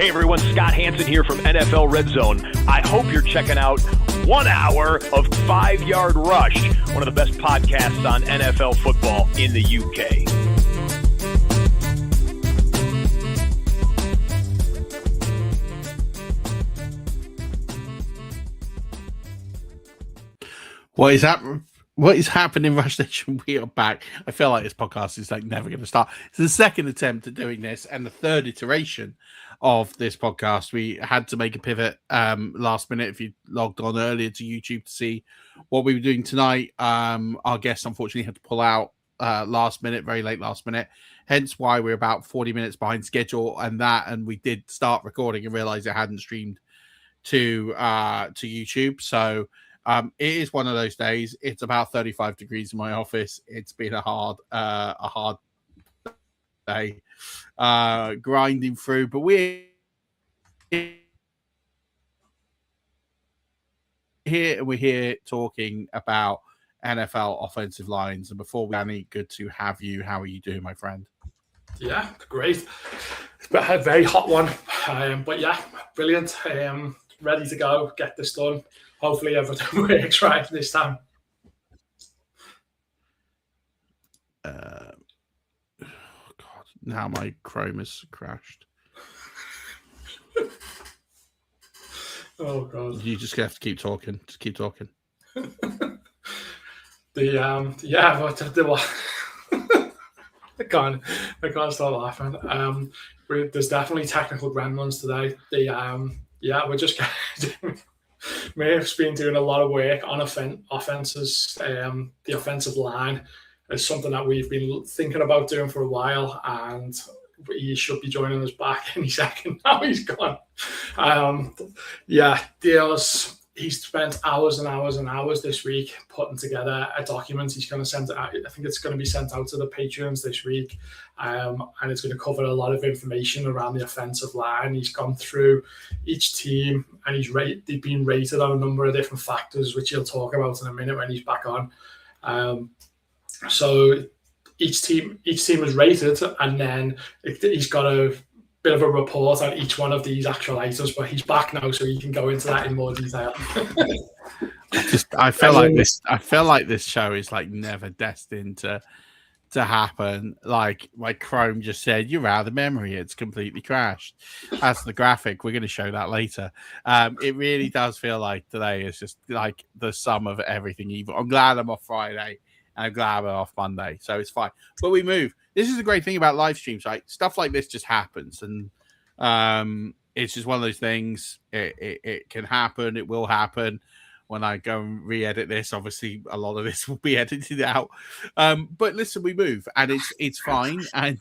Hey everyone, Scott Hansen here from NFL Red Zone. I hope you're checking out 1 hour of 5 Yard Rush, one of the best podcasts on NFL football in the UK. What is happening, Rush Nation? We are back. I feel like this podcast is never going to start. It's the second attempt at doing this and the third iteration of this podcast. We had to make a pivot last minute. If you logged on earlier to YouTube to see what we were doing tonight, our guest unfortunately had to pull out last minute, very late last minute. Hence why we're about 40 minutes behind schedule and we did start recording and realize it hadn't streamed to YouTube. So it is one of those days. It's about 35 degrees in my office. It's been a hard day, grinding through. But we're here talking about NFL offensive lines. And before we, Danny, good to have you. How are you doing, my friend? Yeah, great. It's been a very hot one, but yeah, brilliant. Ready to go, get this done. Hopefully everything works right this time. God, now my Chrome has crashed. Oh God! You just have to keep talking. Just keep talking. But I can't stop laughing. There's definitely technical gremlins today. We're just Murf's been doing a lot of work on offenses. The offensive line is something that we've been thinking about doing for a while, and he should be joining us back any second. Now he's gone. He's spent hours and hours and hours this week putting together a document. He's going to send it out. I think it's going to be sent out to the Patreons this week. And it's going to cover a lot of information around the offensive line. He's gone through each team and they've been rated on a number of different factors, which he'll talk about in a minute when he's back on. So each team is rated, and then he's got a bit of a report on each one of these actual items, but he's back now, so he can go into that in more detail. I feel like this show is never destined to happen. Like my Chrome just said, you're out of memory. It's completely crashed. That's the graphic. We're going to show that later. It really does feel like today is just like the sum of everything evil. I'm glad I'm off Friday. I'm glad I'm off Monday, so it's fine. But we move. This is the great thing about live streams, right? Stuff like this just happens, and it's just one of those things. It can happen. It will happen. When I go and re-edit this, obviously a lot of this will be edited out. But listen, we move, and it's fine, and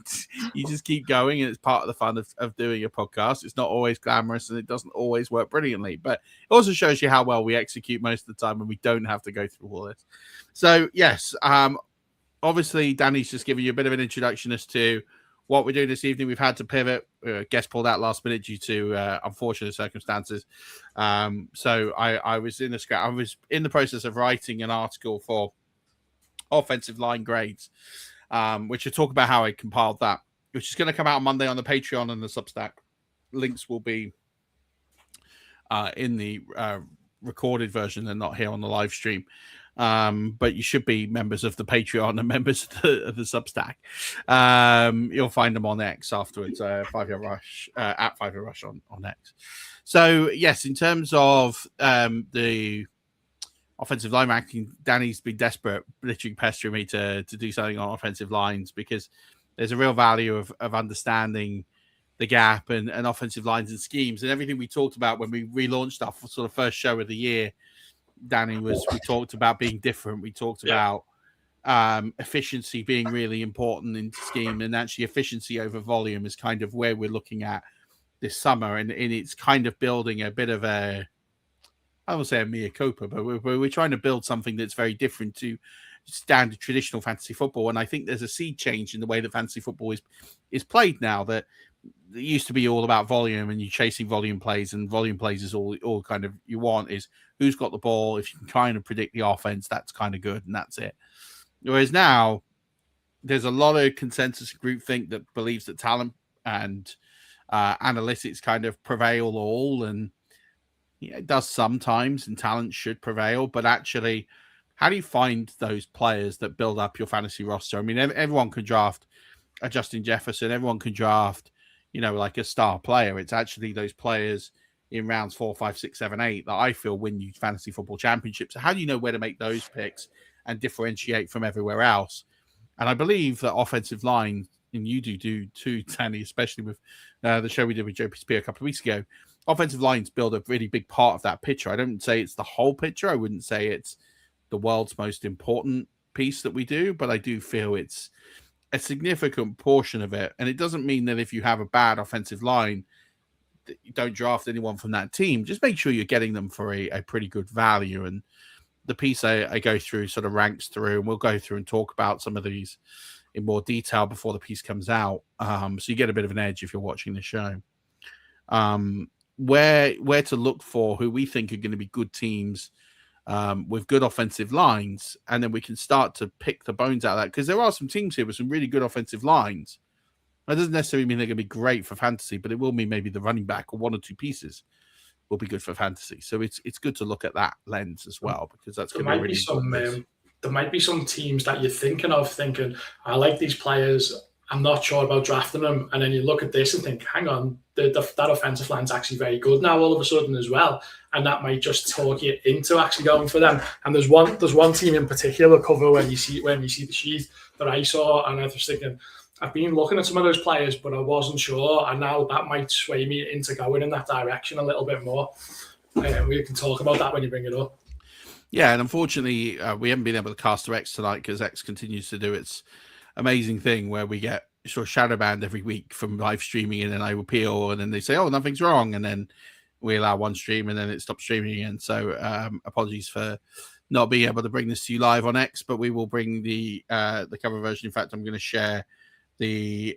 you just keep going, and it's part of the fun of doing a podcast. It's not always glamorous, and it doesn't always work brilliantly, but it also shows you how well we execute most of the time, and we don't have to go through all this. So yes, obviously Danny's just giving you a bit of an introduction as to what we're doing this evening. We've had to pivot. Guest pulled out last minute due to unfortunate circumstances. So I was in the process of writing an article for offensive line grades, which will talk about how I compiled that, which is going to come out on Monday on the Patreon and the Substack. Links will be in the recorded version and not here on the live stream. But you should be members of the Patreon and members of the Substack. You'll find them on X afterwards, 5 Yard Rush, at 5 Yard Rush on X. So, yes, in terms of the offensive line ranking, Danny's been desperate, literally pestering me to do something on offensive lines, because there's a real value of understanding the gap and offensive lines and schemes and everything we talked about when we relaunched our sort of first show of the year. Danny, we talked about being different. We talked about efficiency being really important in scheme, and actually efficiency over volume is kind of where we're looking at this summer. And it's kind of building a bit of I won't say a mea culpa, but we're trying to build something that's very different to standard traditional fantasy football. And I think there's a sea change in the way that fantasy football is played now, that it used to be all about volume and you chasing volume plays, and volume plays is all kind of you want is who's got the ball. If you can kind of predict the offense, that's kind of good, and that's it. Whereas now there's a lot of consensus groupthink that believes that talent and analytics kind of prevail all, and it does sometimes, and talent should prevail. But actually, how do you find those players that build up your fantasy roster? I mean, everyone can draft a Justin Jefferson, everyone can draft, like a star player. It's actually those players in rounds 4, 5, 6, 7, 8 that I feel win you fantasy football championships. So how do you know where to make those picks and differentiate from everywhere else? And I believe that offensive line, and you do too, Danny, especially with the show we did with Joe PSP a couple of weeks ago, offensive lines build a really big part of that picture. I don't say it's the whole picture. I wouldn't say it's the world's most important piece that we do, but I do feel it's a significant portion of it. And it doesn't mean that if you have a bad offensive line, that you don't draft anyone from that team. Just make sure you're getting them for a pretty good value. And the piece I go through sort of ranks through, and we'll go through and talk about some of these in more detail before the piece comes out. So you get a bit of an edge if you're watching the show. Where to look for who we think are going to be good teams with good offensive lines, and then we can start to pick the bones out of that, because there are some teams here with some really good offensive lines. That doesn't necessarily mean they're going to be great for fantasy, but it will mean maybe the running back or one or two pieces will be good for fantasy. So it's good to look at that lens as well, because that's going to be really important. There might be some teams that you're thinking, I like these players, I'm not sure about drafting them, and then you look at this and think, hang on, that offensive line's actually very good now all of a sudden as well, and that might just talk you into actually going for them. And there's one team in particular, cover when you see the sheet that I saw, and I was thinking, I've been looking at some of those players, but I wasn't sure, and now that might sway me into going in that direction a little bit more. We can talk about that when you bring it up. Yeah, and unfortunately, we haven't been able to cast to X tonight because X continues to do its amazing thing where we get sort of shadow banned every week from live streaming, and then I appeal, and then they say, oh, nothing's wrong, and then we allow one stream, and then it stops streaming again. So apologies for not being able to bring this to you live on X, but we will bring the cover version. In fact, I'm going to share the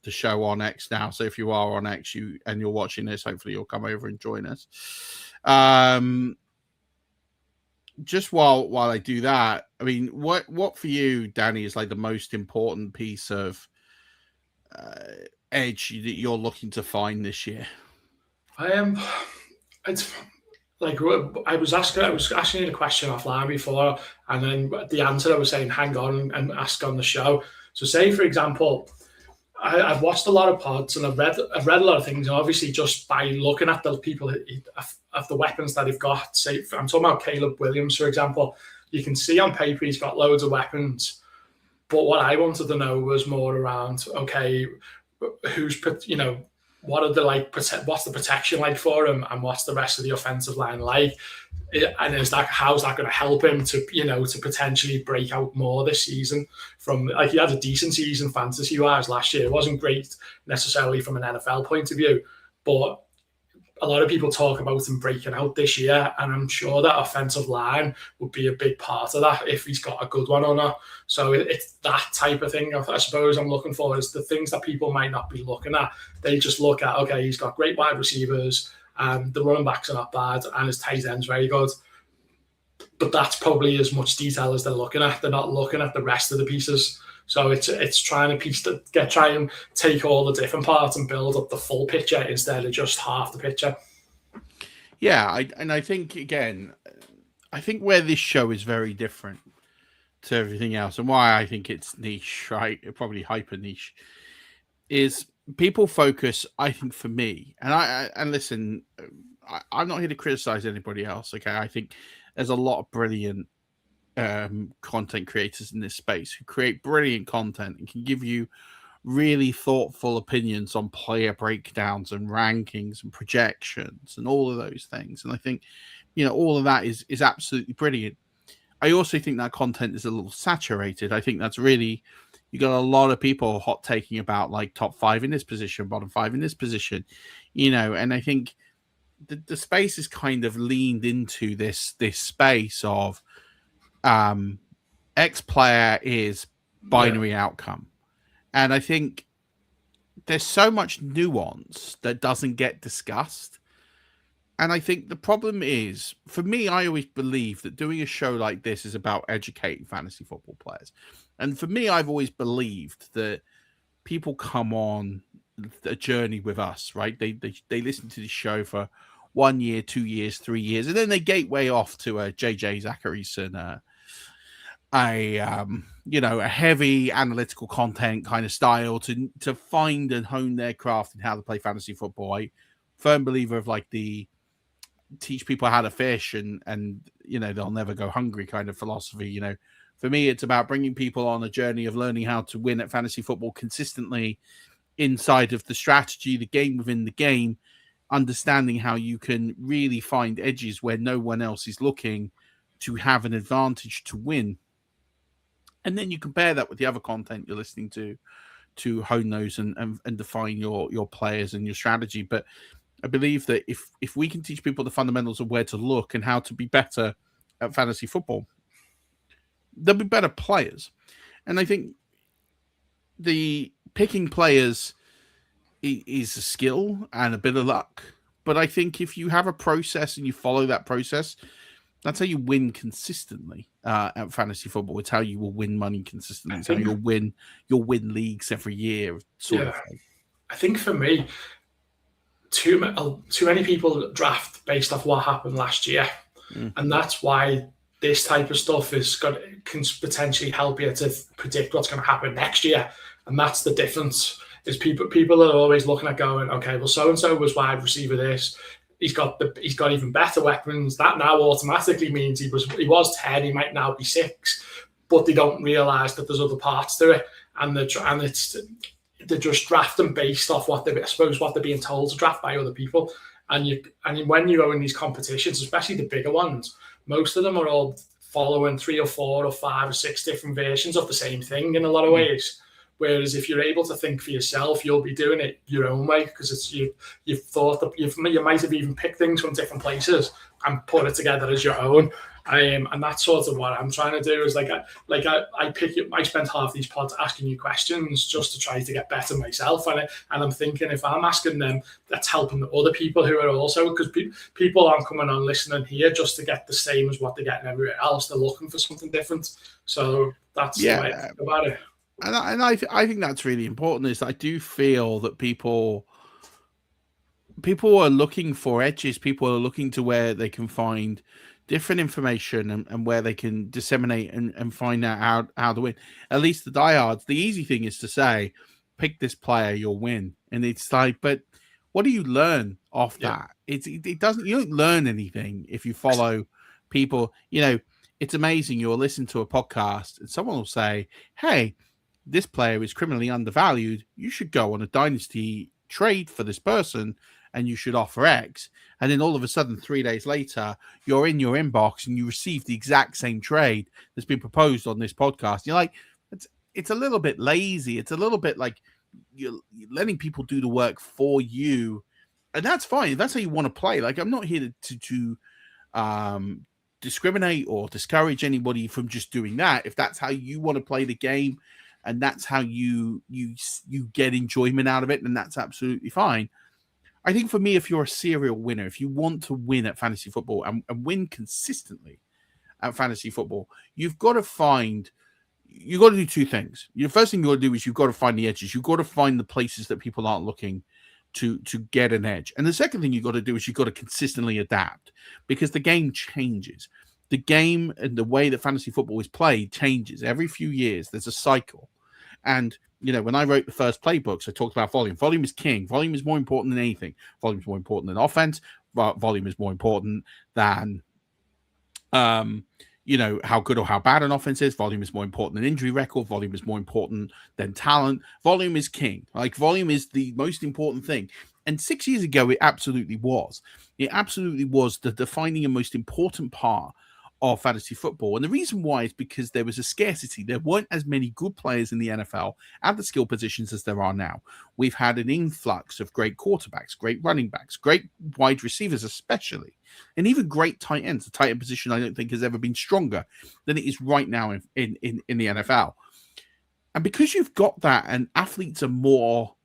show on X now. So if you are on X and you're watching this, hopefully you'll come over and join us. Just while I do that, I mean, what for you, Danny, is like the most important piece of edge that you're looking to find this year? It's like I was asking you the question offline before, and then the answer I was saying, hang on and ask on the show. So say, for example, I've watched a lot of pods and I've read a lot of things, and obviously just by looking at the people of the weapons that he's got, say I'm talking about Caleb Williams, for example, you can see on paper he's got loads of weapons, but what I wanted to know was more around, okay, what are the what's the protection like for him, and what's the rest of the offensive line like, and how's that going to help him to to potentially break out more this season? From he had a decent season fantasy wise last year. It wasn't great necessarily from an NFL point of view, but a lot of people talk about him breaking out this year, and I'm sure that offensive line would be a big part of that if he's got a good one or not. So it's that type of thing, I suppose, I'm looking for, is the things that people might not be looking at. They just look at, okay, he's got great wide receivers, and the running backs are not bad, and his tight end's very good. But that's probably as much detail as they're looking at. They're not looking at the rest of the pieces. So it's trying to try and take all the different parts and build up the full picture instead of just half the picture. Yeah, I think, again, where this show is very different to everything else, and why I think it's niche, right? Probably hyper niche, is people focus, I think, for me, and listen, I'm not here to criticize anybody else, okay? I think there's a lot of brilliant content creators in this space who create brilliant content and can give you really thoughtful opinions on player breakdowns and rankings and projections and all of those things. And I think, all of that is absolutely brilliant. I also think that content is a little saturated. I think that's really, you got a lot of people hot taking about like top 5 in this position, bottom 5 in this position, and I think the space is kind of leaned into this space of X player is binary outcome. And I think there's so much nuance that doesn't get discussed. And I think the problem is, for me, I always believe that doing a show like this is about educating fantasy football players. And for me, I've always believed that people come on a journey with us, right? They listen to this show for 1 year, 2 years, 3 years, and then they gateway off to a JJ Zacharyson, a heavy analytical content kind of style to find and hone their craft and how to play fantasy football. I firm believer of like the teach people how to fish and they'll never go hungry kind of philosophy. For me, it's about bringing people on a journey of learning how to win at fantasy football consistently inside of the strategy, the game within the game, understanding how you can really find edges where no one else is looking to have an advantage to win. And then you compare that with the other content you're listening to hone those and define your players and your strategy. But I believe that if we can teach people the fundamentals of where to look and how to be better at fantasy football, they'll be better players. And I think the picking players is a skill and a bit of luck. But I think if you have a process and you follow that process, that's how you win consistently at fantasy football. It's how you will win money consistently. It's how you'll win leagues every year. Sort of thing. I think for me, too many people draft based off what happened last year, and that's why this type of stuff can potentially help you to predict what's going to happen next year. And that's the difference. Is people are always looking at going, okay, well, so and so was wide receiver this. He's got even better weapons. That now automatically means he was 10. He might now be 6, but they don't realize that there's other parts to it, and they're just drafting based off what they're being told to draft by other people. And when you go in these competitions, especially the bigger ones, most of them are all following 3 or 4 or 5 or 6 different versions of the same thing in a lot of ways. Whereas if you're able to think for yourself, you'll be doing it your own way because you've thought that you might have even picked things from different places and put it together as your own. And that's sort of what I'm trying to do. Is I spent half these pods asking you questions just to try to get better myself, and I'm thinking if I'm asking them, that's helping the other people who are also, because people aren't coming on listening here just to get the same as what they're getting everywhere else. They're looking for something different. So that's the way I think about it. And I think that's really important. Is I do feel that people are looking for edges. People are looking to where they can find different information and where they can disseminate and find out how to win. At least the diehards, the easy thing is to say, pick this player, you'll win. And it's like, but what do you learn off that? It doesn't, you don't learn anything if you follow people. It's amazing. You'll listen to a podcast and someone will say, hey, this player is criminally undervalued. You should go on a dynasty trade for this person and you should offer X. And then all of a sudden, 3 days later, you're in your inbox and you receive the exact same trade that's been proposed on this podcast. You're like, it's a little bit lazy. It's a little bit like you're letting people do the work for you. And that's fine. If that's how you want to play. Like, I'm not here to discriminate or discourage anybody from just doing that. If that's how you want to play the game and that's how you get enjoyment out of it, then that's absolutely fine. I think for me, if you're a serial winner, if you want to win at fantasy football and win consistently at fantasy football, you've got to do 2 things. The first thing you've got to do is you've got to find the edges. You've got to find the places that people aren't looking to get an edge. And the second thing you've got to do is you've got to consistently adapt because the game changes. The game and the way that fantasy football is played changes. Every few years, there's a cycle. And when I wrote the first playbooks, I talked about volume. Volume is king. Volume is more important than anything. Volume is more important than offense. Volume is more important than, how good or how bad an offense is. Volume is more important than injury record. Volume is more important than talent. Volume is king. Like, volume is the most important thing. And 6 years ago, it absolutely was. It absolutely was the defining and most important part of fantasy football. And the reason why is because there was a scarcity. There weren't as many good players in the NFL at the skill positions as there are now. We've had an influx of great quarterbacks, great running backs, great wide receivers especially, and even great tight ends. The tight end position I don't think has ever been stronger than it is right now in the NFL. And because you've got that, and athletes are more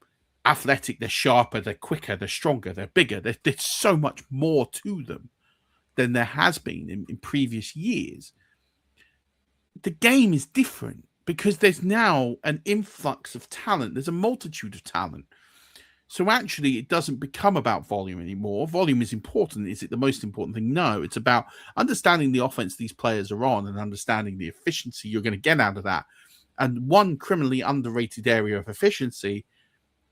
athletic, they're sharper, they're quicker, they're stronger, they're bigger, there's so much more to them than there has been in previous years. The game is different because there's now an influx of talent. There's a multitude of talent. So actually, it doesn't become about volume anymore. Volume is important. Is it the most important thing? No, it's about understanding the offense these players are on and understanding the efficiency you're going to get out of that. And one criminally underrated area of efficiency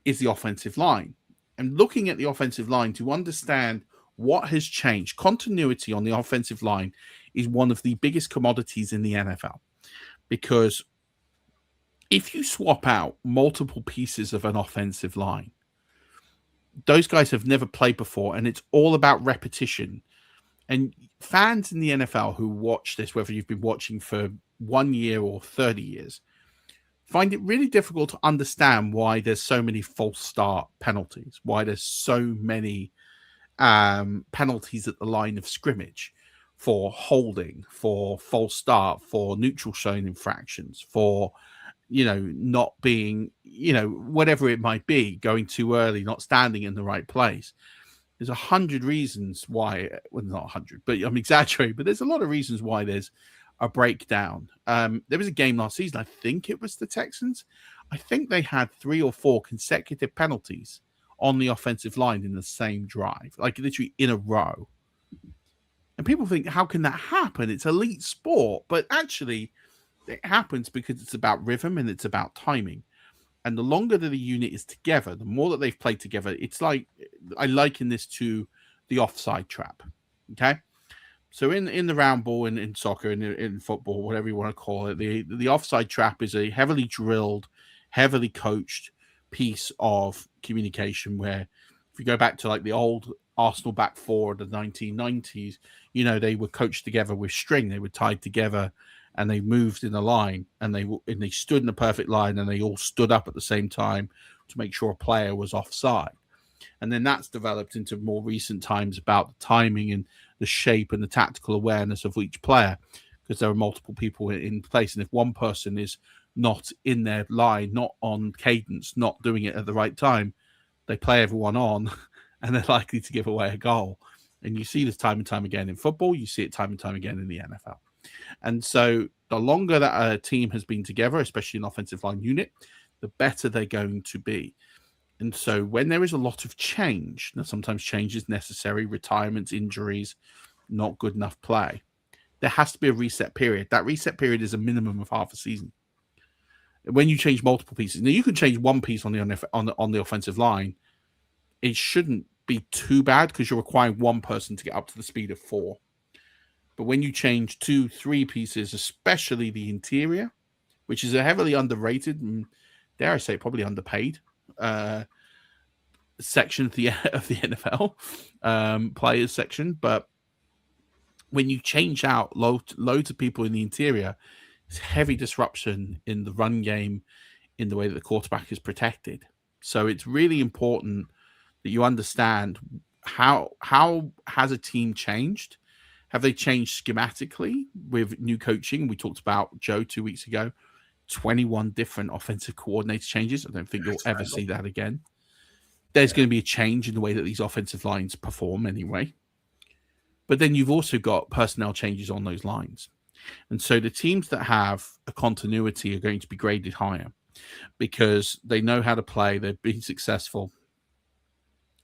is the offensive line. And looking at the offensive line to understand what has changed, continuity on the offensive line is one of the biggest commodities in the NFL. Because if you swap out multiple pieces of an offensive line, those guys have never played before, and it's all about repetition. And fans in the NFL who watch this, whether you've been watching for 1 year or 30 years, find it really difficult to understand why there's so many false start penalties, why there's so many penalties at the line of scrimmage for holding, for false start, for neutral zone infractions, for not being, whatever it might be, going too early, not standing in the right place. There's 100 reasons why, well, not 100, but I'm exaggerating, but there's a lot of reasons why there's a breakdown. There was a game last season, I think it was the Texans. I think they had 3 or 4 consecutive penalties on the offensive line in the same drive, like literally in a row. And people think, how can that happen? It's elite sport, but actually it happens because it's about rhythm and it's about timing. And the longer that the unit is together, the more that they've played together, it's like, I liken this to the offside trap. Okay. So in the round ball, in soccer, in football, whatever you want to call it, the offside trap is a heavily drilled, heavily coached piece of communication where, if you go back to like the old Arsenal back four of the 1990s, they were coached together with string. They were tied together and they moved in a line, and they stood in a perfect line, and they all stood up at the same time to make sure a player was offside. And then that's developed into more recent times about the timing and the shape and the tactical awareness of each player, because there are multiple people in place. And if one person is not in their line, not on cadence, not doing it at the right time, they play everyone on and they're likely to give away a goal. And you see this time and time again in football. You see it time and time again in the NFL. And so the longer that a team has been together, especially an offensive line unit, the better they're going to be. And so when there is a lot of change, now sometimes change is necessary, retirements, injuries, not good enough play, there has to be a reset period. That reset period is a minimum of half a season. When you change multiple pieces, now you can change one piece on the offensive line. It shouldn't be too bad because you're requiring one person to get up to the speed of 4. But when you change 2, 3 pieces, especially the interior, which is a heavily underrated and, dare I say, probably underpaid section of the NFL, players section. But when you change out loads of people in the interior, it's heavy disruption in the run game, in the way that the quarterback is protected. So it's really important that you understand how has a team changed. Have they changed schematically with new coaching? We talked about Joe 2 weeks ago. 21 different offensive coordinator changes. I don't think you'll ever see that again. There's going to be a change in the way that these offensive lines perform anyway. But then you've also got personnel changes on those lines. And so the teams that have a continuity are going to be graded higher because they know how to play. They've been successful.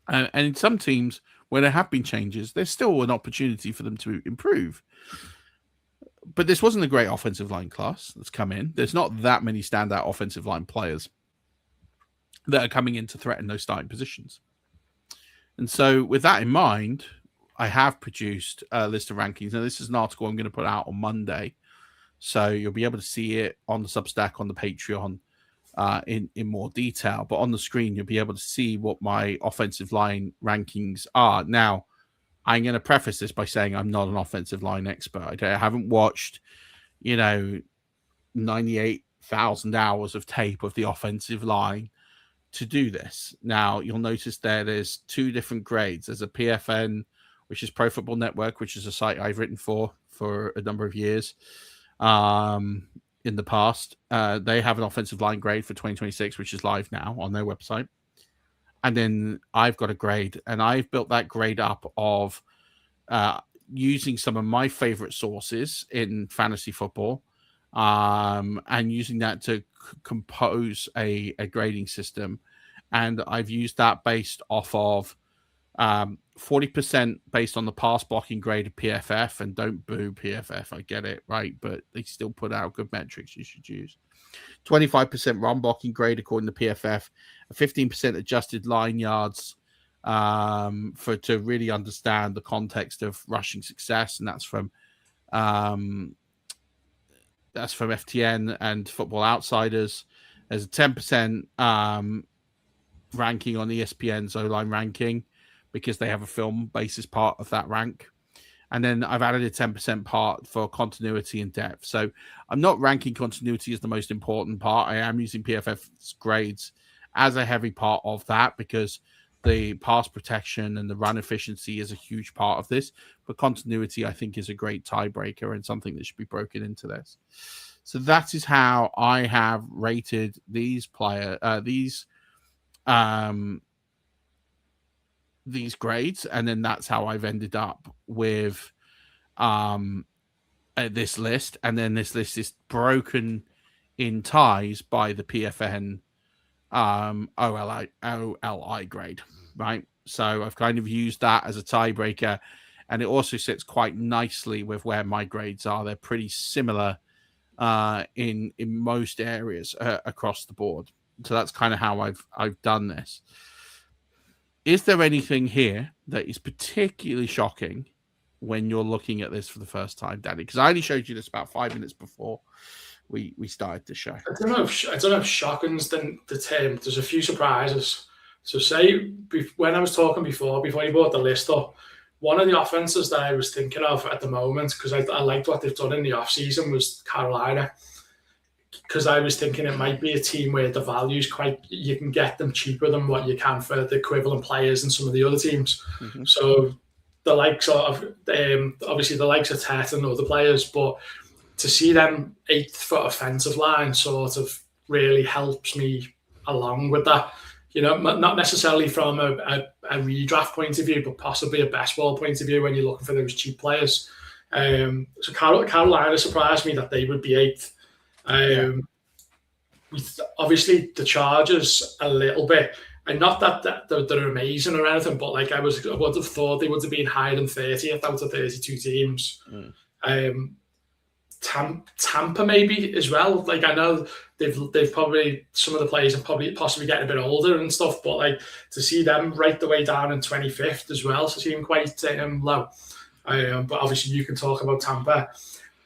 And in some teams where there have been changes, there's still an opportunity for them to improve. But this wasn't a great offensive line class that's come in. There's not that many standout offensive line players that are coming in to threaten those starting positions. And so with that in mind, I have produced a list of rankings. Now, this is an article I'm going to put out on Monday. So you'll be able to see it on the Substack, on the Patreon, in more detail. But on the screen, you'll be able to see what my offensive line rankings are. Now, I'm going to preface this by saying I'm not an offensive line expert. I haven't watched, 98,000 hours of tape of the offensive line to do this. Now, you'll notice there's 2 different grades. There's a PFN, which is Pro Football Network, which is a site I've written for a number of years in the past. They have an offensive line grade for 2026, which is live now on their website. And then I've got a grade, and I've built that grade up of using some of my favorite sources in fantasy football and using that to compose a grading system and I've used that based off of 40% based on the pass blocking grade of PFF, and don't boo PFF, I get it, right? But they still put out good metrics you should use. 25% run blocking grade according to PFF, 15% adjusted line yards to really understand the context of rushing success, and that's from FTN and Football Outsiders. There's a 10% ranking on ESPN's O-line ranking because they have a film basis part of that rank. And then I've added a 10% part for continuity and depth. So I'm not ranking continuity as the most important part. I am using PFF's grades as a heavy part of that because the pass protection and the run efficiency is a huge part of this. But continuity, I think, is a great tiebreaker and something that should be broken into this. So that is how I have rated these grades, and then that's how I've ended up with this list. And then this list is broken in ties by the PFN OLI grade, right? So I've kind of used that as a tiebreaker, and it also sits quite nicely with where my grades are. They're pretty similar in most areas across the board. So that's kind of how I've done this. Is there anything here that is particularly shocking when you're looking at this for the first time, Danny? Because I only showed you this about 5 minutes before we started the show. I don't know if shocking's the term. There's a few surprises. So say when I was talking before you brought the list up, one of the offenses that I was thinking of at the moment, because I liked what they've done in the offseason, was Carolina. Because I was thinking it might be a team where the value's you can get them cheaper than what you can for the equivalent players in some of the other teams. Mm-hmm. So the likes of, obviously the likes of Tet and other players, but to see them 8th foot offensive line sort of really helps me along with that. You know, not necessarily from a redraft point of view, but possibly a best ball point of view when you're looking for those cheap players. So Carolina surprised me that they would be 8th. Obviously the Chargers a little bit, and not that they're amazing or anything, but like I would have thought they would have been higher than 30th out of 32 teams. Tampa maybe as well. Like I know they've probably, some of the players are probably possibly getting a bit older and stuff, but like to see them right the way down in 25th as well, so seem quite low. But obviously you can talk about Tampa.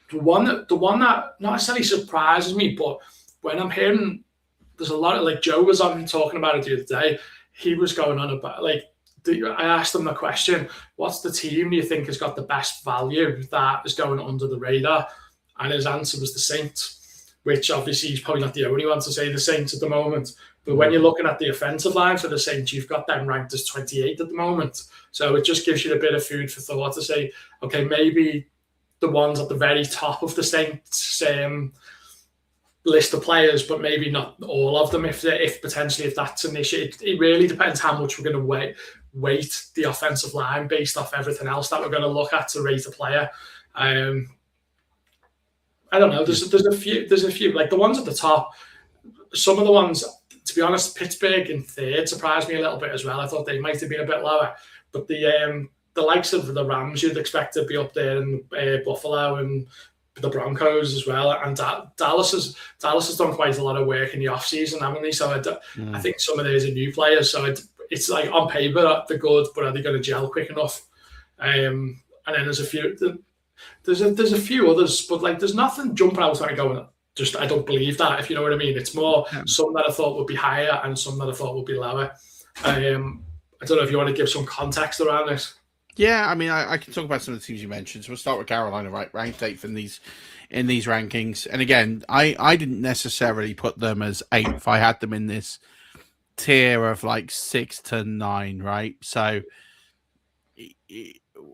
The one that not necessarily surprises me, but when I'm hearing, there's a lot of, like Joe was on talking about it the other day. He was going on about, like, I asked him the question, what's the team do you think has got the best value that is going under the radar? And his answer was the Saints, which obviously he's probably not the only one to say the Saints at the moment. But when you're looking at the offensive line for the Saints, you've got them ranked as 28 at the moment. So it just gives you a bit of food for thought to say, okay, maybe the ones at the very top of the Saints list of players, but maybe not all of them. If that's an issue, it really depends how much we're going to weight the offensive line based off everything else that we're going to look at to rate a player. I don't know. There's a few like the ones at the top. Some of the ones, to be honest, Pittsburgh in 3rd surprised me a little bit as well. I thought they might have been a bit lower, but the likes of the Rams you'd expect to be up there, and Buffalo and the Broncos as well, and Dallas has done quite a lot of work in the offseason, haven't they? So I think some of those are new players, so it's like on paper they're good, but are they going to gel quick enough? And then there's a few others, but like there's nothing jumping out and going, just I don't believe that, if you know what I mean. It's more some that I thought would be higher and some that I thought would be lower. I don't know if you want to give some context around this. Yeah, I mean, I can talk about some of the teams you mentioned. So we'll start with Carolina, right? Ranked 8th in these rankings. And again, I didn't necessarily put them as 8th. I had them in this tier of like 6 to 9, right? So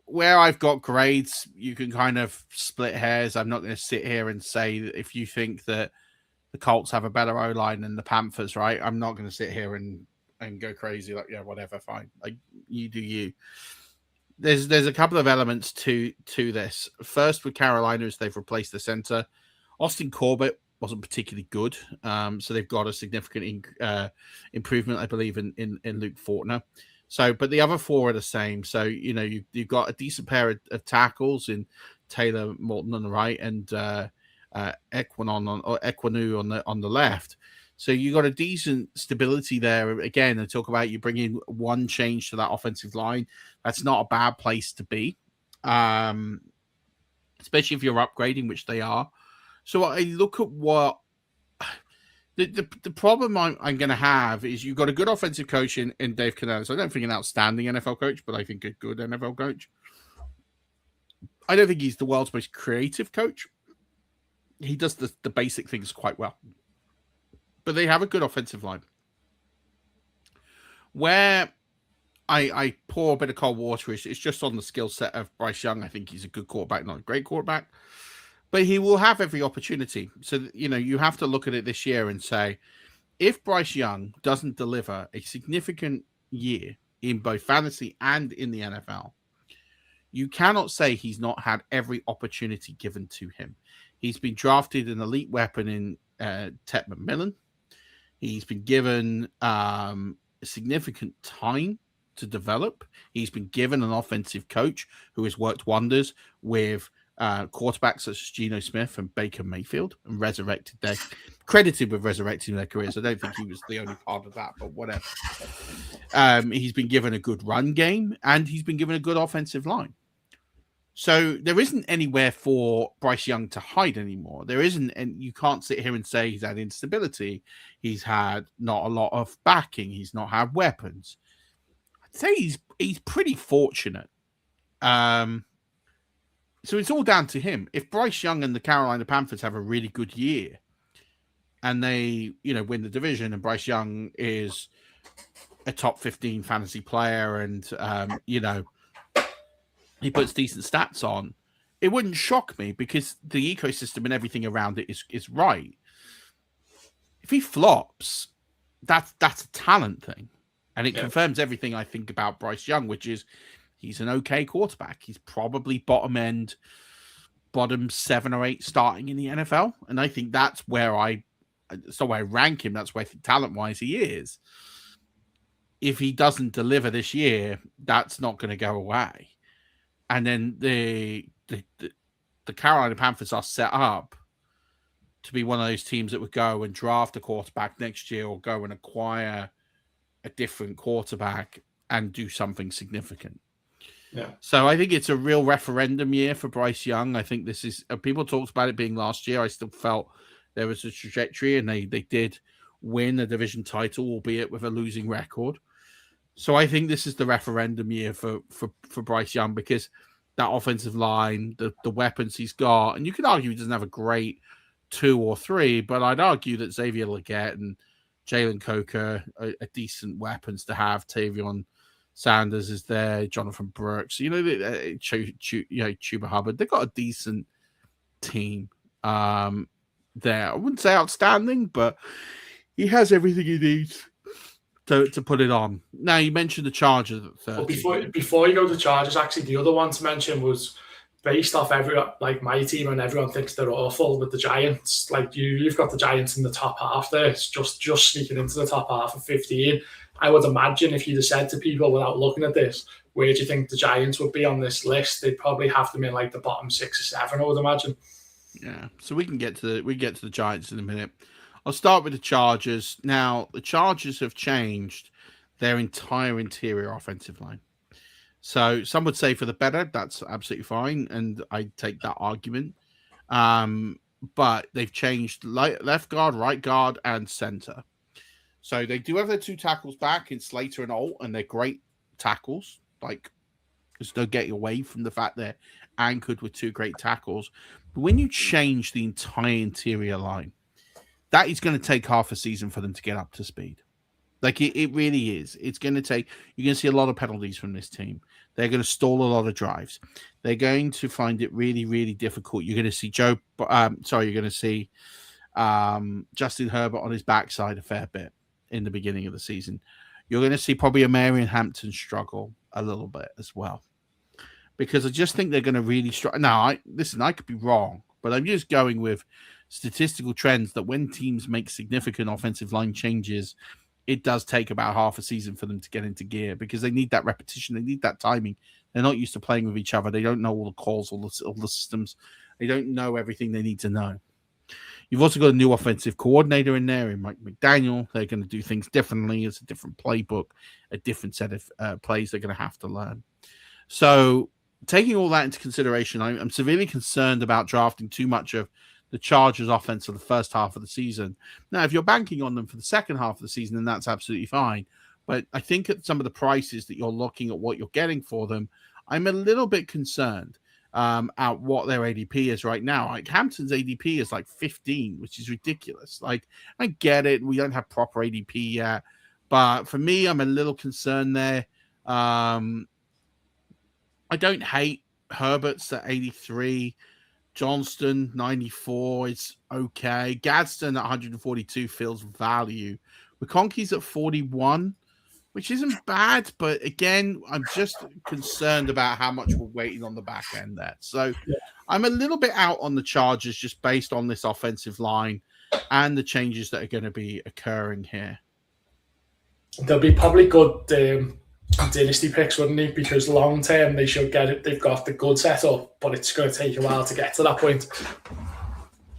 where I've got grades, you can kind of split hairs. I'm not going to sit here and say that if you think that the Colts have a better O-line than the Panthers, right? I'm not going to sit here and go crazy like, yeah, whatever, fine. Like, you do you. There's a couple of elements to this. First, with Carolina, is they've replaced the center. Austin Corbett wasn't particularly good. So they've got a significant improvement, I believe, in Luke Fortner. So, but the other four are the same. So, you've got a decent pair of tackles in Taylor Morton on the right and Equanu on the left. So you got a decent stability there. Again, I talk about you bringing one change to that offensive line. That's not a bad place to be, especially if you're upgrading, which they are. So I look at what the problem I'm going to have is you've got a good offensive coach in Dave Canales. I don't think an outstanding NFL coach, but I think a good NFL coach. I don't think he's the world's most creative coach. He does the basic things quite well. But they have a good offensive line. Where I pour a bit of cold water is it's just on the skill set of Bryce Young. I think he's a good quarterback, not a great quarterback. But he will have every opportunity. So, you have to look at it this year and say, if Bryce Young doesn't deliver a significant year in both fantasy and in the NFL, you cannot say he's not had every opportunity given to him. He's been drafted an elite weapon in Ted McMillan. He's been given significant time to develop. He's been given an offensive coach who has worked wonders with quarterbacks such as Geno Smith and Baker Mayfield and credited with resurrecting their careers. I don't think he was the only part of that, but whatever. He's been given a good run game and he's been given a good offensive line. So there isn't anywhere for Bryce Young to hide anymore. There isn't, and you can't sit here and say he's had instability. He's had not a lot of backing. He's not had weapons. I'd say he's pretty fortunate. So it's all down to him. If Bryce Young and the Carolina Panthers have a really good year and they, win the division and Bryce Young is a top 15 fantasy player and, he puts decent stats on, it wouldn't shock me because the ecosystem and everything around it is right. If he flops, that's a talent thing. And it confirms everything I think about Bryce Young, which is he's an okay quarterback. He's probably bottom 7 or 8 starting in the NFL. And I think that's where I rank him. That's where talent-wise he is. If he doesn't deliver this year, that's not going to go away. And then the Carolina Panthers are set up to be one of those teams that would go and draft a quarterback next year or go and acquire a different quarterback and do something significant. Yeah. So I think it's a real referendum year for Bryce Young. I think this is, people talked about it being last year. I still felt there was a trajectory and they did win a division title, albeit with a losing record. So I think this is the referendum year for Bryce Young because that offensive line, the weapons he's got, and you could argue he doesn't have a great 2 or 3, but I'd argue that Xavier Legette and Jalen Coker are decent weapons to have. Tavion Sanders is there, Jonathan Brooks, Chuba Hubbard. They've got a decent team there. I wouldn't say outstanding, but he has everything he needs to put it on. Now, you mentioned the Chargers at 30. Well, before you go to the Chargers, actually, the other one to mention was based off everyone, like my team, and everyone thinks they're awful with the Giants. Like you've got the Giants in the top half there. It's just sneaking into the top half of 15. I would imagine if you'd have said to people without looking at this, where do you think the Giants would be on this list? They'd probably have them in like the bottom 6 or 7, I would imagine. Yeah, so we get to the Giants in a minute. I'll start with the Chargers. Now, the Chargers have changed their entire interior offensive line. So some would say for the better. That's absolutely fine, and I take that argument. But they've changed left guard, right guard, and center. So they do have their 2 tackles back in Slater and Alt, and they're great tackles. Like, there's no getting away from the fact they're anchored with 2 great tackles. But when you change the entire interior line, that is going to take half a season for them to get up to speed. Like, it really is. It's going to take... You're going to see a lot of penalties from this team. They're going to stall a lot of drives. They're going to find it really, really difficult. You're going to see Justin Herbert on his backside a fair bit in the beginning of the season. You're going to see probably a Marion Hampton struggle a little bit as well. Because I just think they're going to really struggle. Now, I could be wrong, but I'm just going with statistical trends that when teams make significant offensive line changes, it does take about half a season for them to get into gear because they need that repetition. They need that timing. They're not used to playing with each other. They don't know all the calls, all the systems. They don't know everything they need to know. You've also got a new offensive coordinator in there, in Mike McDaniel. They're going to do things differently. It's a different playbook, a different set of plays they're going to have to learn. So taking all that into consideration, I'm severely concerned about drafting too much of the Chargers offense for the first half of the season. Now, if you're banking on them for the second half of the season, then that's absolutely fine. But I think at some of the prices that you're looking at what you're getting for them, I'm a little bit concerned at what their ADP is right now. Like Hampton's ADP is like 15, which is ridiculous. Like, I get it. We don't have proper ADP yet. But for me, I'm a little concerned there. I don't hate Herbert's at 83. Johnston, 94 is okay. Gadsden at 142 feels value. McConkey's at 41, which isn't bad, but again, I'm just concerned about how much we're waiting on the back end there. So I'm a little bit out on the Chargers just based on this offensive line and the changes that are going to be occurring here. There'll be probably good dynasty picks, wouldn't it? Because long term they should get it. They've got the good setup, but it's going to take a while to get to that point.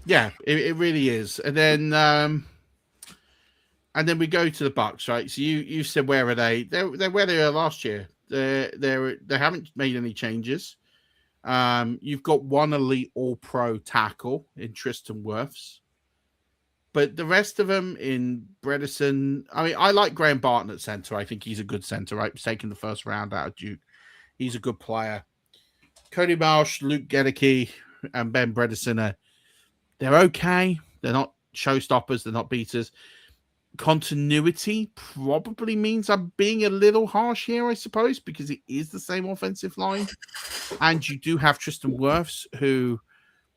Yeah, it really is. And then we go to the Bucs, right? So you said where are they? They're where they were last year. They haven't made any changes. You've got one elite All-Pro tackle in Tristan Wirfs, but the rest of them in Bredesen. I mean, I like Graham Barton at center. I think he's a good center, right? He's taking the first round out of Duke. He's a good player. Cody Marsh, Luke Gedeke, and Ben Bredesen they're okay. They're not showstoppers. They're not beaters. Continuity probably means I'm being a little harsh here, I suppose, because it is the same offensive line. And you do have Tristan Wirfs, who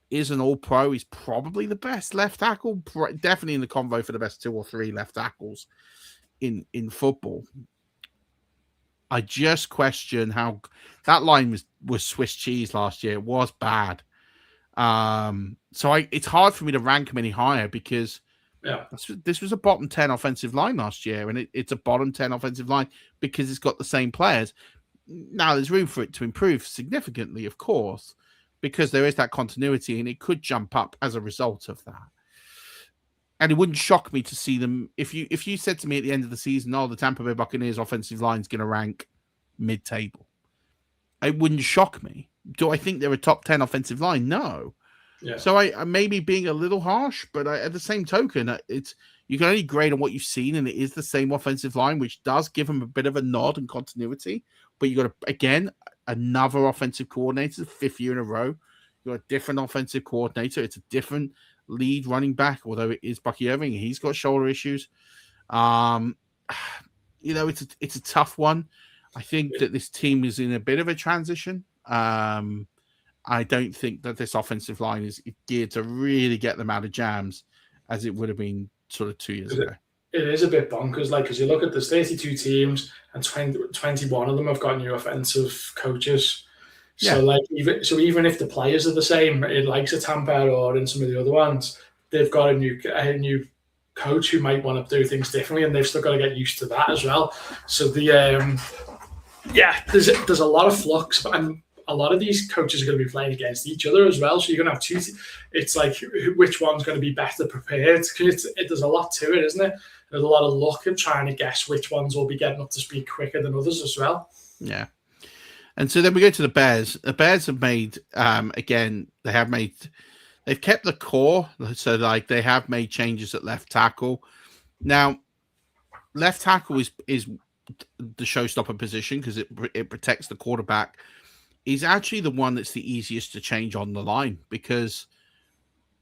is an all-pro. He's probably the best left tackle, definitely in the convo for the best 2 or 3 left tackles in football. I just question how that line was Swiss cheese last year. It was bad. So it's hard for me to rank him any higher because this was a bottom 10 offensive line last year, and it's a bottom 10 offensive line because it's got the same players. Now, there's room for it to improve significantly, of course, because there is that continuity, and it could jump up as a result of that. And it wouldn't shock me to see them if you said to me at the end of the season, "Oh, the Tampa Bay Buccaneers offensive line is going to rank mid-table." It wouldn't shock me. Do I think they're a top 10 offensive line? No. Yeah. So I may be being a little harsh, but at the same token, you can only grade on what you've seen, and it is the same offensive line, which does give them a bit of a nod and continuity. But you got again another offensive coordinator, 5th year in a row. You got a different offensive coordinator. It's a different lead running back, although it is Bucky Irving. He's got shoulder issues. It's a tough one. I think that this team is in a bit of a transition. I don't think that this offensive line is geared to really get them out of jams as it would have been sort of 2 years ago. It is a bit bonkers, because you look at the 32 teams and 21 of them have got new offensive coaches. So even if the players are the same, like at Tampa or in some of the other ones, they've got a new coach who might want to do things differently, and they've still got to get used to that as well. So there's a lot of flux, and a lot of these coaches are going to be playing against each other as well. So you're going to have two. It's like which one's going to be better prepared? Because there's a lot to it, isn't it? There's a lot of luck in trying to guess which ones will be getting up to speed quicker than others as well. Yeah. And so then we go to the Bears. The Bears have made, they've kept the core. So they have made changes at left tackle. Now, left tackle is the showstopper position because it protects the quarterback. Is actually the one that's the easiest to change on the line because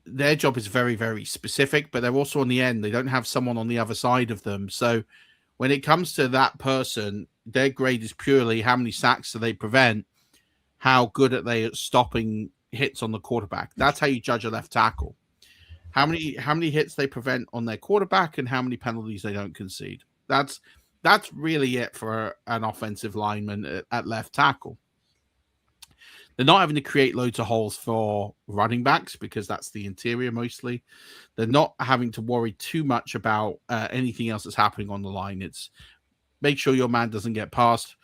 their job is very, very specific, but they're also on the end. They don't have someone on the other side of them. So when it comes to that person, their grade is purely how many sacks do they prevent, how good are they at stopping hits on the quarterback. That's how you judge a left tackle. How many hits they prevent on their quarterback and how many penalties they don't concede. That's really it for an offensive lineman at left tackle. They're not having to create loads of holes for running backs because that's the interior mostly. They're not having to worry too much about anything else that's happening on the line. It's make sure your man doesn't get past,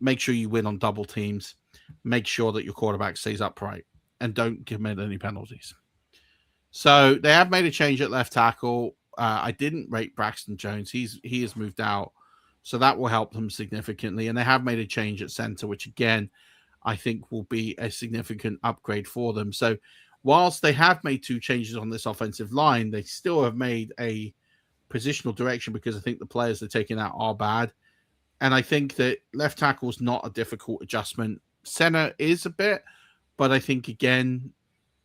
make sure you win on double teams, make sure that your quarterback stays upright, and don't commit any penalties. So they have made a change at left tackle. I didn't rate Braxton Jones. He has moved out, so that will help them significantly. And they have made a change at center, which again, I think will be a significant upgrade for them. So whilst they have made 2 changes on this offensive line, they still have made a positional direction because I think the players they're taking out are bad. And I think that left tackle is not a difficult adjustment. Center is a bit, but I think, again,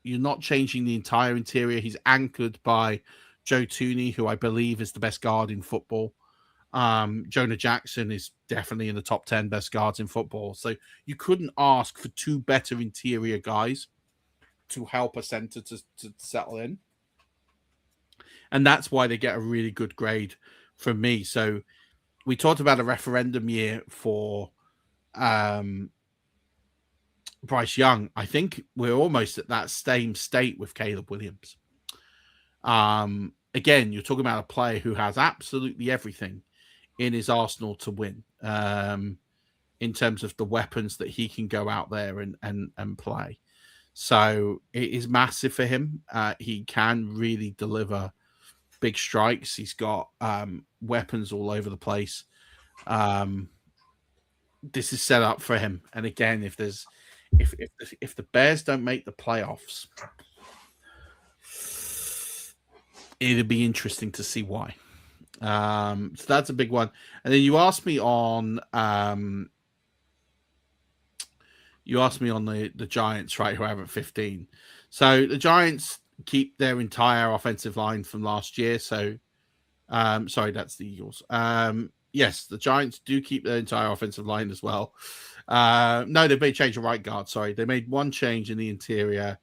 you're not changing the entire interior. He's anchored by Joe Tooney, who I believe is the best guard in football. Jonah Jackson is definitely in the top 10 best guards in football. So you couldn't ask for 2 better interior guys to help a center to settle in. And that's why they get a really good grade from me. So we talked about a referendum year for Bryce Young. I think we're almost at that same state with Caleb Williams. Again, you're talking about a player who has absolutely everything in his arsenal to win, in terms of the weapons that he can go out there and play. So it is massive for him. He can really deliver big strikes. He's got weapons all over the place. This is set up for him. And again, if the Bears don't make the playoffs, it'll be interesting to see why. So that's a big one. And then you asked me on the Giants, right, who are at 15. So the Giants keep their entire offensive line from last year. So sorry, that's the Eagles. Yes, the Giants do keep their entire offensive line as well. No, they made change of right guard. Sorry, they made one change in the interior.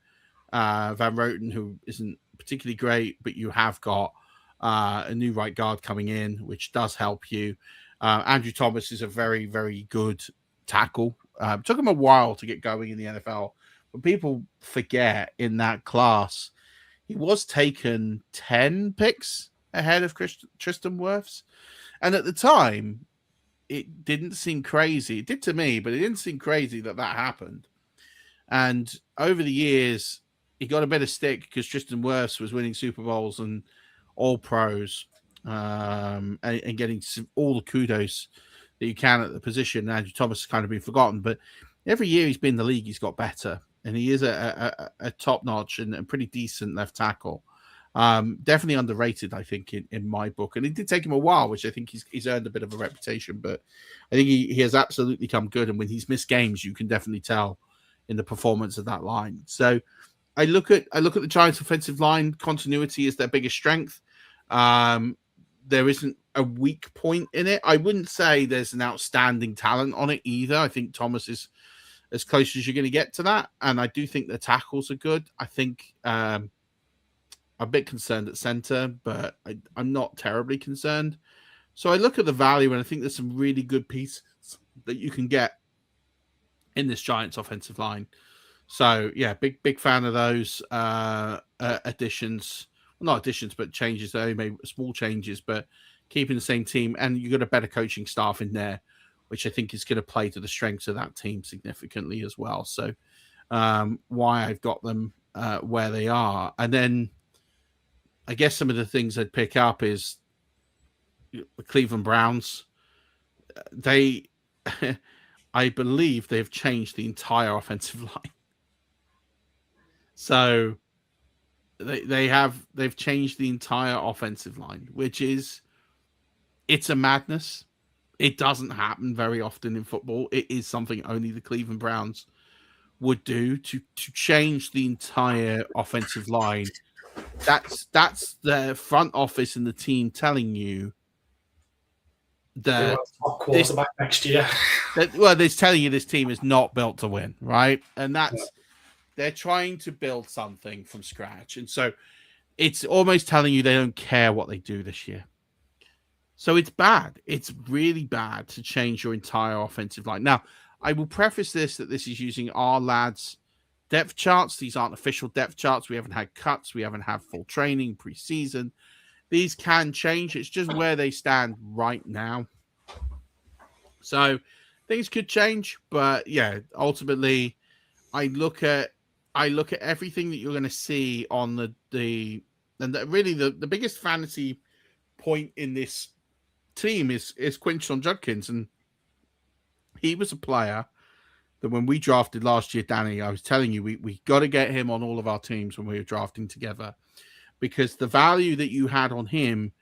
Van Roten, who isn't particularly great, but you have got a new right guard coming in, which does help you. Andrew Thomas is a very, very good tackle. Took him a while to get going in the NFL, but people forget in that class, he was taken 10 picks ahead of Tristan Wirfs. And at the time, it didn't seem crazy. It did to me, but it didn't seem crazy that happened. And over the years, he got a bit of stick because Tristan Wirfs was winning Super Bowls and all pros, and getting all the kudos that you can at the position. Andrew Thomas has kind of been forgotten, but every year he's been in the league, he's got better. And he is a top-notch and a pretty decent left tackle. Definitely underrated, I think, in my book. And it did take him a while, which I think he's earned a bit of a reputation. But I think he has absolutely come good. And when he's missed games, you can definitely tell in the performance of that line. So I look at the Giants' offensive line. Continuity is their biggest strength. There isn't a weak point in it. I wouldn't say there's an outstanding talent on it either. I think Thomas is as close as you're going to get to that. And I do think the tackles are good. I think I'm a bit concerned at center, but I'm not terribly concerned. So I look at the value, and I think there's some really good pieces that you can get in this Giants offensive line. So yeah, big fan of those additions. Well, not additions, but changes. They made small changes, but keeping the same team. And you've got a better coaching staff in there, which I think is going to play to the strengths of that team significantly as well. So why I've got them where they are. And then I guess some of the things I'd pick up is the Cleveland Browns. They, I believe they've changed the entire offensive line. So they've changed the entire offensive line, which is, it's a madness. It doesn't happen very often in football. It is something only the Cleveland Browns would do to change the entire offensive line. That's the front office and the team telling you that top quarterback next year. They're telling you this team is not built to win, right? And they're trying to build something from scratch. And so it's almost telling you they don't care what they do this year. So it's bad. It's really bad to change your entire offensive line. Now, I will preface this that this is using our lads' depth charts. These aren't official depth charts. We haven't had cuts. We haven't had full training pre-season. These can change. It's just where they stand right now. So things could change, but yeah, ultimately, I look at everything that you're going to see on really the biggest fantasy point in this team is Quinton Judkins, and he was a player that when we drafted last year, Danny, I was telling you we got to get him on all of our teams when we were drafting together, because the value that you had on him,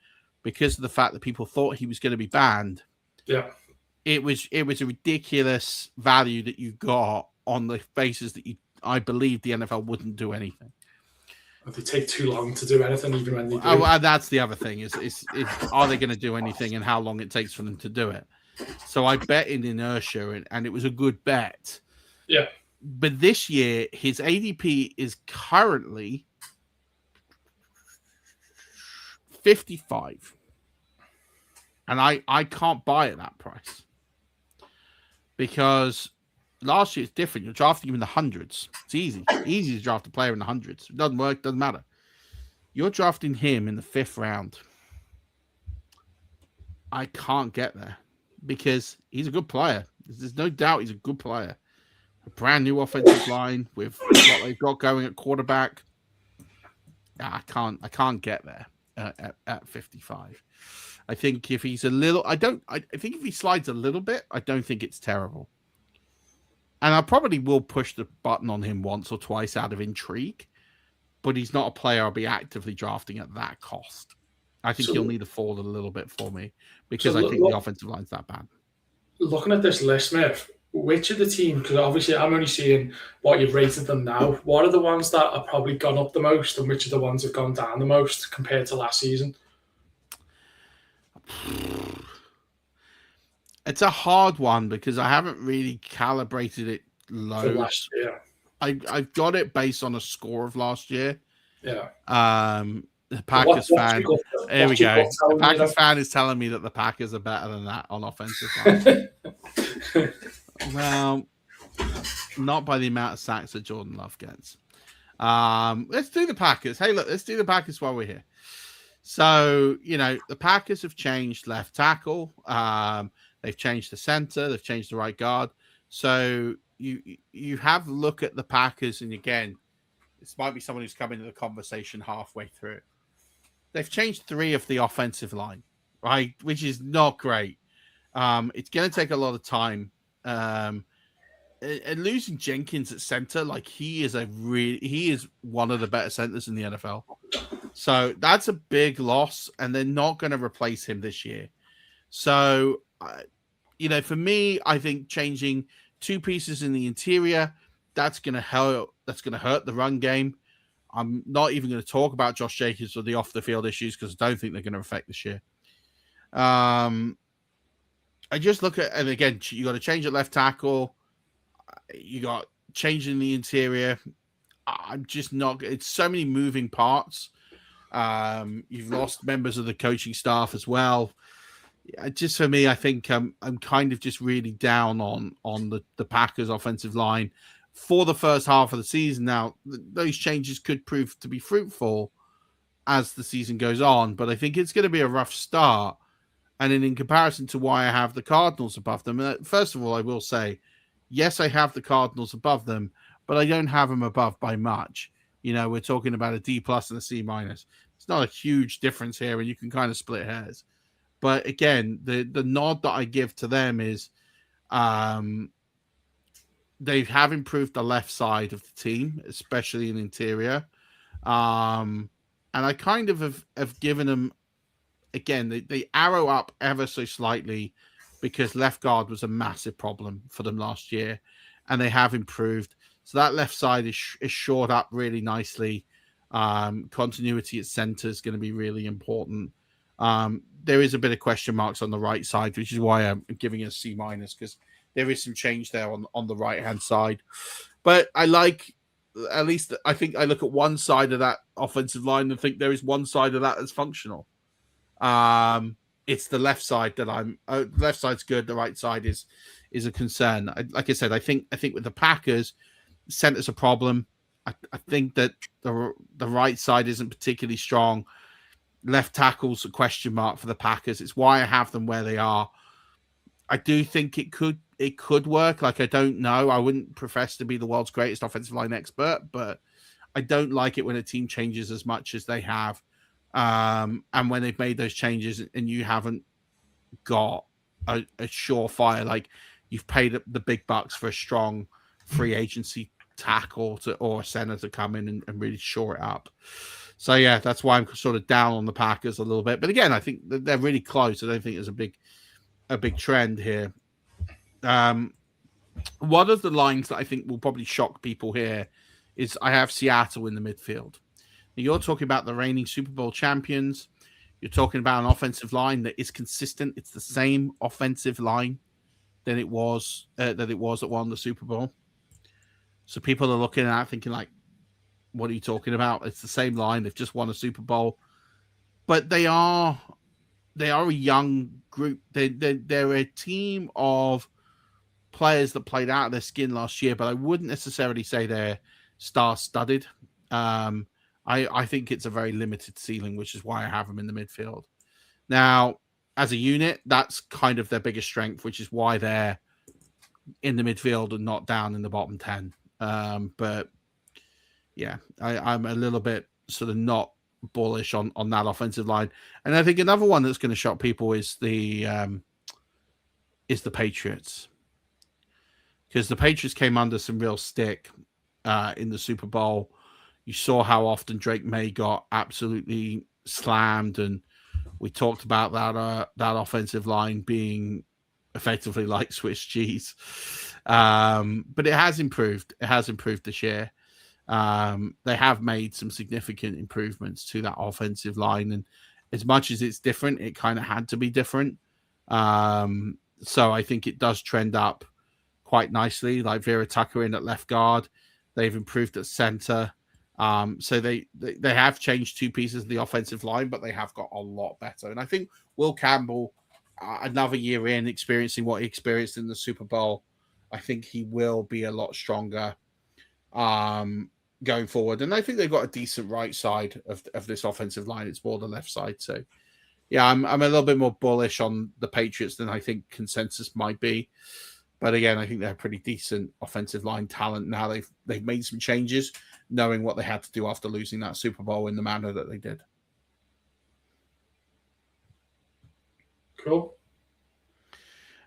because of the fact that people thought he was going to be banned, it was a ridiculous value that you got on the basis that I believe the NFL wouldn't do anything. They take too long to do anything, even when they do. Oh, that's the other thing is are they going to do anything and how long it takes for them to do it? So I bet in inertia, and it was a good bet. Yeah. But this year, his ADP is currently 55. And I can't buy at that price. Because last year it's different. You're drafting him in the hundreds. It's easy. Easy to draft a player in the hundreds. It doesn't work, doesn't matter. You're drafting him in the 5th round. I can't get there because he's a good player. There's no doubt he's a good player. A brand new offensive line with what they've got going at quarterback. I can't get there at 55. I think if he's a little, I think if he slides a little bit, I don't think it's terrible. And I probably will push the button on him once or twice out of intrigue, but he's not a player I'll be actively drafting at that cost. I think he'll need to fall a little bit for me because I think the offensive line's that bad. Looking at this list, Murf, which of the teams, because obviously I'm only seeing what you've rated them now, what are the ones that have probably gone up the most and which are the ones that have gone down the most compared to last season? It's a hard one because I haven't really calibrated it low. For last year. I've got it based on a score of last year. Yeah. The Packers fan. Here we go. The Packers fan is telling me that the Packers are better than that on offensive line. Well, not by the amount of sacks that Jordan Love gets. Let's do the Packers. Hey, look, let's do the Packers while we're here. So, the Packers have changed left tackle. They've changed the center. They've changed the right guard. So you have a look at the Packers, and again, this might be someone who's come into the conversation halfway through. They've changed 3 of the offensive line, right? Which is not great. It's going to take a lot of time. And losing Jenkins at center, he is one of the better centers in the NFL. So that's a big loss, and they're not going to replace him this year. So, for me, I think changing 2 pieces in the interior, that's going to help. That's going to hurt the run game. I'm not even going to talk about Josh Jacobs or the off-the-field issues because I don't think they're going to affect this year. I just look at, and again, you got to change at left tackle. You got changing the interior. I'm just not. It's so many moving parts. You've lost members of the coaching staff as well. Just for me, I think I'm kind of just really down on the Packers offensive line for the first half of the season. Now, those changes could prove to be fruitful as the season goes on, but I think it's going to be a rough start. And then in comparison to why I have the Cardinals above them, first of all, I will say, yes, I have the Cardinals above them, but I don't have them above by much. We're talking about a D+ and a C-. It's not a huge difference here, and you can kind of split hairs. But again, the nod that I give to them is they have improved the left side of the team, especially in interior. And I kind of have given them, again, they arrow up ever so slightly because left guard was a massive problem for them last year, and they have improved. So that left side is shored up really nicely. Continuity at center is going to be really important. There is a bit of question marks on the right side, which is why I'm giving it a C- because there is some change there on the right-hand side. But I think I look at one side of that offensive line and think there is one side of that that's functional. it's the left side that left side's good. The right side is a concern. Like I said, I think with the Packers, center's a problem. I think that the right side isn't particularly strong. Left tackle's a question mark for the Packers. It's why I have them where they are. I do think it could work. Like, I don't know. I wouldn't profess to be the world's greatest offensive line expert, but I don't like it when a team changes as much as they have. And when they've made those changes and you haven't got a surefire, like you've paid the big bucks for a strong free agency tackle or a center to come in and really shore it up. So yeah, that's why I'm sort of down on the Packers a little bit. But again, I think they're really close. I don't think there's a big trend here. One of the lines that I think will probably shock people here is I have Seattle in the midfield. Now, you're talking about the reigning Super Bowl champions. You're talking about an offensive line that is consistent. It's the same offensive line that it was that won the Super Bowl. So people are looking at it thinking like, what are you talking about? It's the same line. They've just won a Super Bowl. But they are a young group. They're a team of players that played out of their skin last year, but I wouldn't necessarily say they're star-studded. I think it's a very limited ceiling, which is why I have them in the midfield. Now, as a unit, that's kind of their biggest strength, which is why they're in the midfield and not down in the bottom 10. But yeah, I'm a little bit sort of not bullish on that offensive line. And I think another one that's going to shock people is the Patriots. Because the Patriots came under some real stick in the Super Bowl. You saw how often Drake May got absolutely slammed, and we talked about that offensive line being effectively like Swiss cheese. But it has improved. It has improved this year. They have made some significant improvements to that offensive line, and as much as it's different, it kind of had to be different. So I think it does trend up quite nicely. Like Vera Tucker in at left guard, they've improved at center. So they have changed two pieces of the offensive line, but they have got a lot better. And I think Will Campbell, another year in, experiencing what he experienced in the Super Bowl, I think he will be a lot stronger going forward. And I think they've got a decent right side of this offensive line. It's more the left side. So yeah, I'm a little bit more bullish on the Patriots than I think consensus might be. But again, I think they're a pretty decent offensive line talent. Now they've made some changes, knowing what they had to do after losing that Super Bowl in the manner that they did. Cool.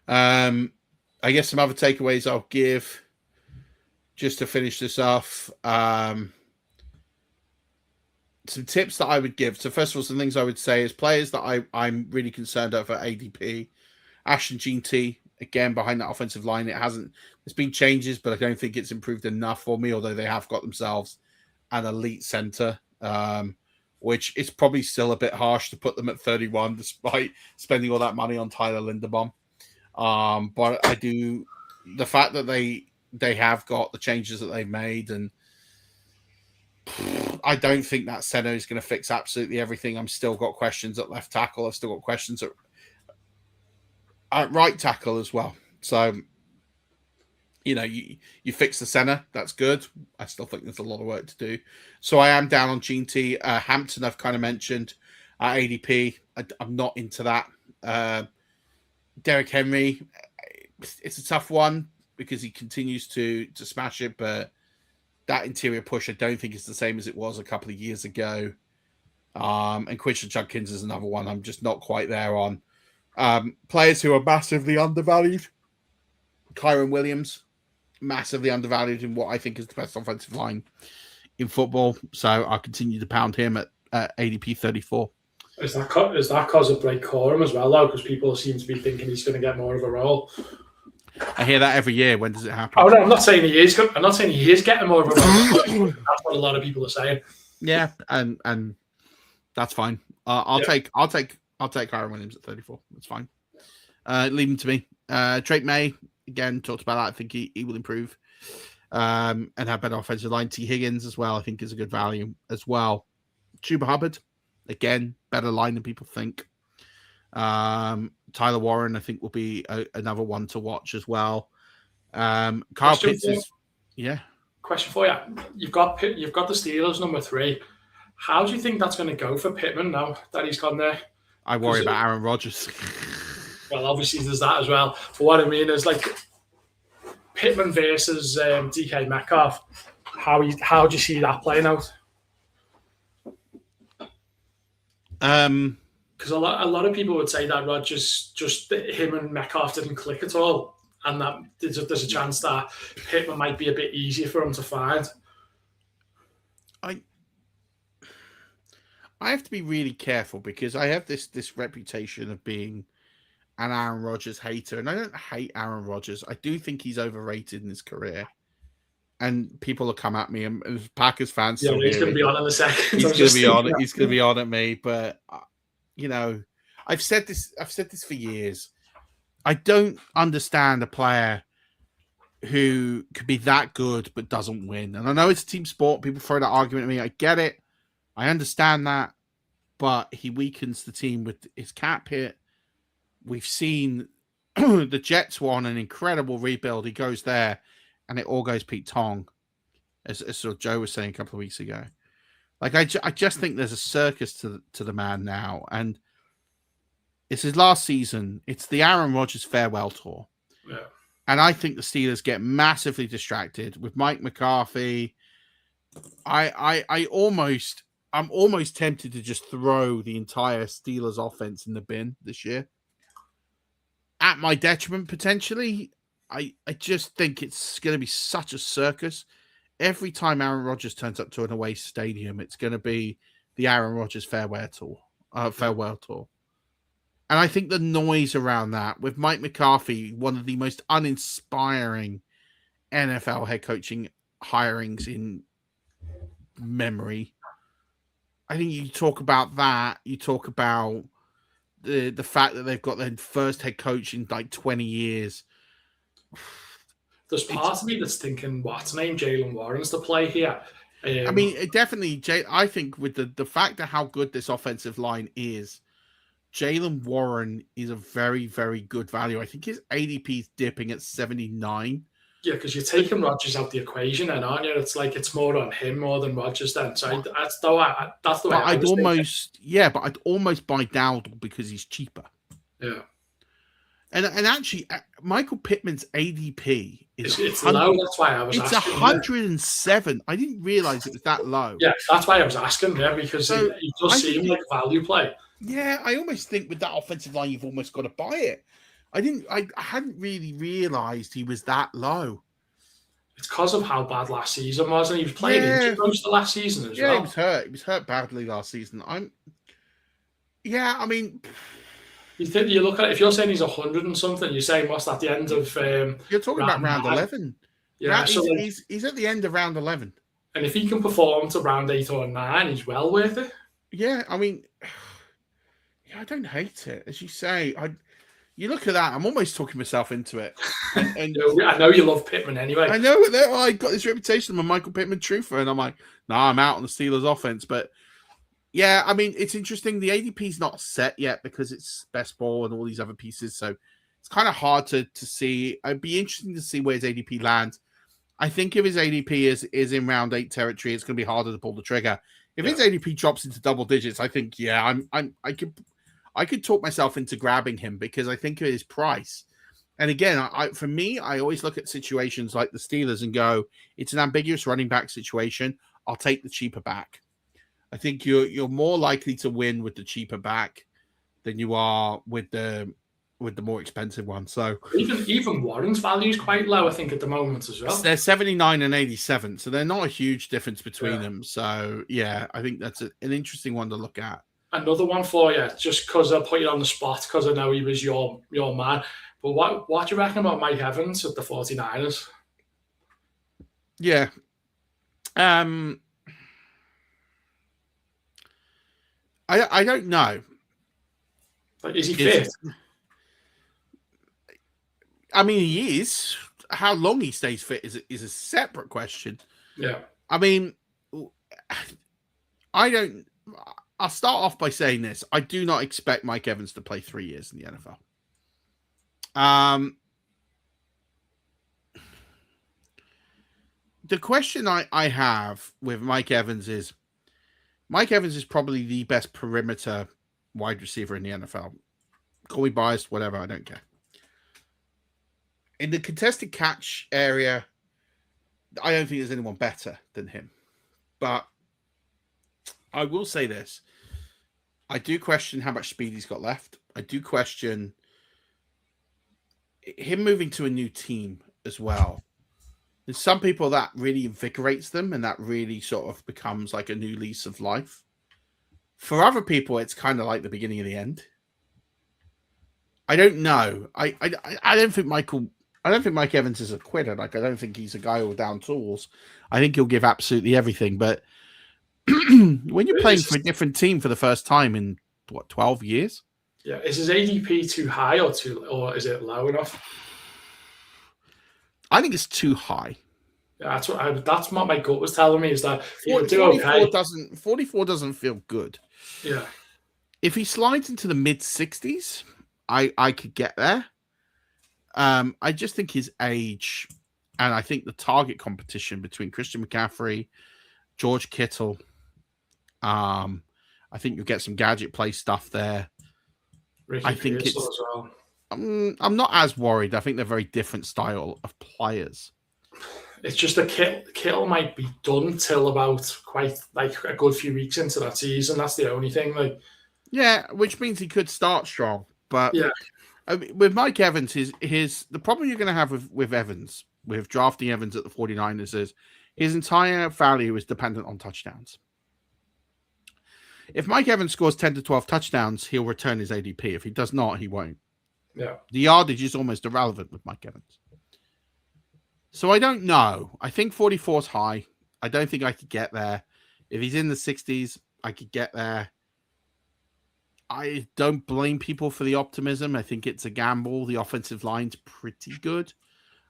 I guess some other takeaways I'll give just to finish this off. Some tips that I would give. So first of all, some things I would say is players that I'm really concerned over ADP. Ashton Jeanty, again, behind that offensive line. There's been changes, but I don't think it's improved enough for me, although they have got themselves an elite center, which is probably still a bit harsh to put them at 31, despite spending all that money on Tyler Linderbaum. But the fact that they have got the changes that they've made, and I don't think that center is going to fix absolutely everything. I'm still got questions at left tackle. I've still got questions at right tackle as well. So, you fix the center. That's good. I still think there's a lot of work to do. So I am down on Jeanty. Hampton, I've kind of mentioned at ADP. I'm not into that. Derrick Henry, it's a tough one because he continues to smash it, but that interior push I don't think is the same as it was a couple of years ago. And Quinton Judkins is another one I'm just not quite there on. Players who are massively undervalued. Kyron Williams, massively undervalued in what I think is the best offensive line in football. So I'll continue to pound him at ADP 34. Is that because of Blake Corum as well, though? Because people seem to be thinking he's going to get more of a role. I hear that every year. When does it happen? Oh no, I'm not saying he is. I'm not saying he is getting more of a role. That's what a lot of people are saying. Yeah, and that's fine. I'll take Kyron Williams at 34. That's fine. Leave him to me. Drake May, again, talked about that. I think he will improve and have better offensive line. T. Higgins as well, I think, is a good value as well. Chuba Hubbard, again, better line than people think. Tyler Warren, I think, will be another one to watch as well. Kyle Question Pitts is, yeah. Question for you: You've got the Steelers number 3. How do you think that's going to go for Pittman now that he's gone there? I worry about Aaron Rodgers. Well, obviously there's that as well. But what I mean is, like, Pittman versus DK Metcalf. How do you see that playing out? Because a lot of people would say that Rodgers, just him and Metcalf didn't click at all, and that there's a chance that Pittman might be a bit easier for him to find. I have to be really careful because I have this reputation of being an Aaron Rodgers hater, and I don't hate Aaron Rodgers. I do think he's overrated in his career, and people will come at me. And Packers fans, yeah, he's going to be on in a second. He's going to be on. He's going to be on at me. But you know, I've said this for years. I don't understand a player who could be that good but doesn't win. And I know it's a team sport. People throw that argument at me. I get it. I understand that, but he weakens the team with his cap hit. We've seen the Jets won an incredible rebuild. He goes there, and it all goes Pete Tong, as sort of Joe was saying a couple of weeks ago. Like I just think there's a circus to the man now, and it's his last season. It's the Aaron Rodgers farewell tour, yeah. And I think the Steelers get massively distracted with Mike McCarthy. I'm almost tempted to just throw the entire Steelers offense in the bin this year. At my detriment, potentially. I just think it's going to be such a circus. Every time Aaron Rodgers turns up to an away stadium, it's going to be the Aaron Rodgers farewell tour. And I think the noise around that, with Mike McCarthy, one of the most uninspiring NFL head coaching hirings in memory. I think you talk about that. You talk about the fact that they've got their first head coach in like 20 years. There's part of me that's thinking, what's name Jalen Warren's to play here. I mean, definitely. I think with the fact of how good this offensive line is, Jalen Warren is a very, very good value. I think his ADP is dipping at 79. Yeah, because you're taking Rodgers out the equation, then, aren't you? It's like it's more on him more than Rodgers. Then, so that's the way. But I'd almost buy Dowdle because he's cheaper. Yeah, and actually, Michael Pittman's ADP is it's low. That's why I was. It's asking, 107. I didn't realize it was that low. Yeah, that's why I was asking. Yeah, because he does seem like a value play. Yeah, I almost think with that offensive line, you've almost got to buy it. I hadn't really realized he was that low. It's because of how bad last season was, and he was playing injured most of last season as well. Yeah, he was hurt. He was hurt badly last season. I mean, you look at it, if you're saying he's 100 and something, you're saying what's at the end of you're talking about round 11. Yeah, so he's at the end of round 11. And if he can perform to round 8 or 9, he's well worth it. Yeah, I mean, I don't hate it. As you say, you look at that, I'm almost talking myself into it. And I know you love Pittman anyway. I know I got this reputation. I'm a Michael Pittman truther, and I'm like, I'm out on the Steelers offense. But yeah, I mean, it's interesting. The ADP's not set yet because it's best ball and all these other pieces. So it's kind of hard to see. It'd be interesting to see where his ADP lands. I think if his ADP is in round 8 territory, it's going to be harder to pull the trigger. If his ADP drops into double digits, I think, I could talk myself into grabbing him because I think of his price. And again, for me, I always look at situations like the Steelers and go, it's an ambiguous running back situation. I'll take the cheaper back. I think you're more likely to win with the cheaper back than you are with the more expensive one. So even Warren's value is quite low, I think, at the moment as well. They're 79 and 87, so they're not a huge difference between them. So yeah, I think that's an interesting one to look at. Another one for you, just because I put you on the spot, because I know he was your man. But what do you reckon about Mike Evans at the 49ers? Yeah. I don't know. Like, is he fit? I mean, he is. How long he stays fit is a separate question. Yeah. I mean, I'll start off by saying this. I do not expect Mike Evans to play 3 years in the NFL. The question I have with Mike Evans is probably the best perimeter wide receiver in the NFL. Call me biased, whatever, I don't care. In the contested catch area, I don't think there's anyone better than him. But I will say this. I do question how much speed he's got left. I do question him moving to a new team as well. There's some people that really invigorates them and that really sort of becomes like a new lease of life. For other people, it's kind of like the beginning of the end. I don't know. I don't think Mike Evans is a quitter. Like, I don't think he's a guy with down tools. I think he'll give absolutely everything. But when you're playing for a different team for the first time in 12 years? Yeah, is his ADP too high or is it low enough? I think it's too high. Yeah, that's what my gut was telling me, is that 44 doesn't feel good. Yeah. If he slides into the mid 60s, I could get there. I just think his age, and I think the target competition between Christian McCaffrey, George Kittle, I think you'll get some gadget play stuff there. I think it's as well. I'm not as worried. I think they're very different style of players. It's just that Kittle might be done till about quite like a good few weeks into that season. That's the only thing. Yeah, which means he could start strong. But yeah, I mean, with Mike Evans, the problem you're going to have with Evans, with drafting Evans at the 49ers, is his entire value is dependent on touchdowns. If Mike Evans scores 10 to 12 touchdowns, he'll return his ADP. If he does not, he won't. Yeah. The yardage is almost irrelevant with Mike Evans. So I don't know. I think 44 is high. I don't think I could get there. If he's in the 60s, I could get there. I don't blame people for the optimism. I think it's a gamble. The offensive line's pretty good.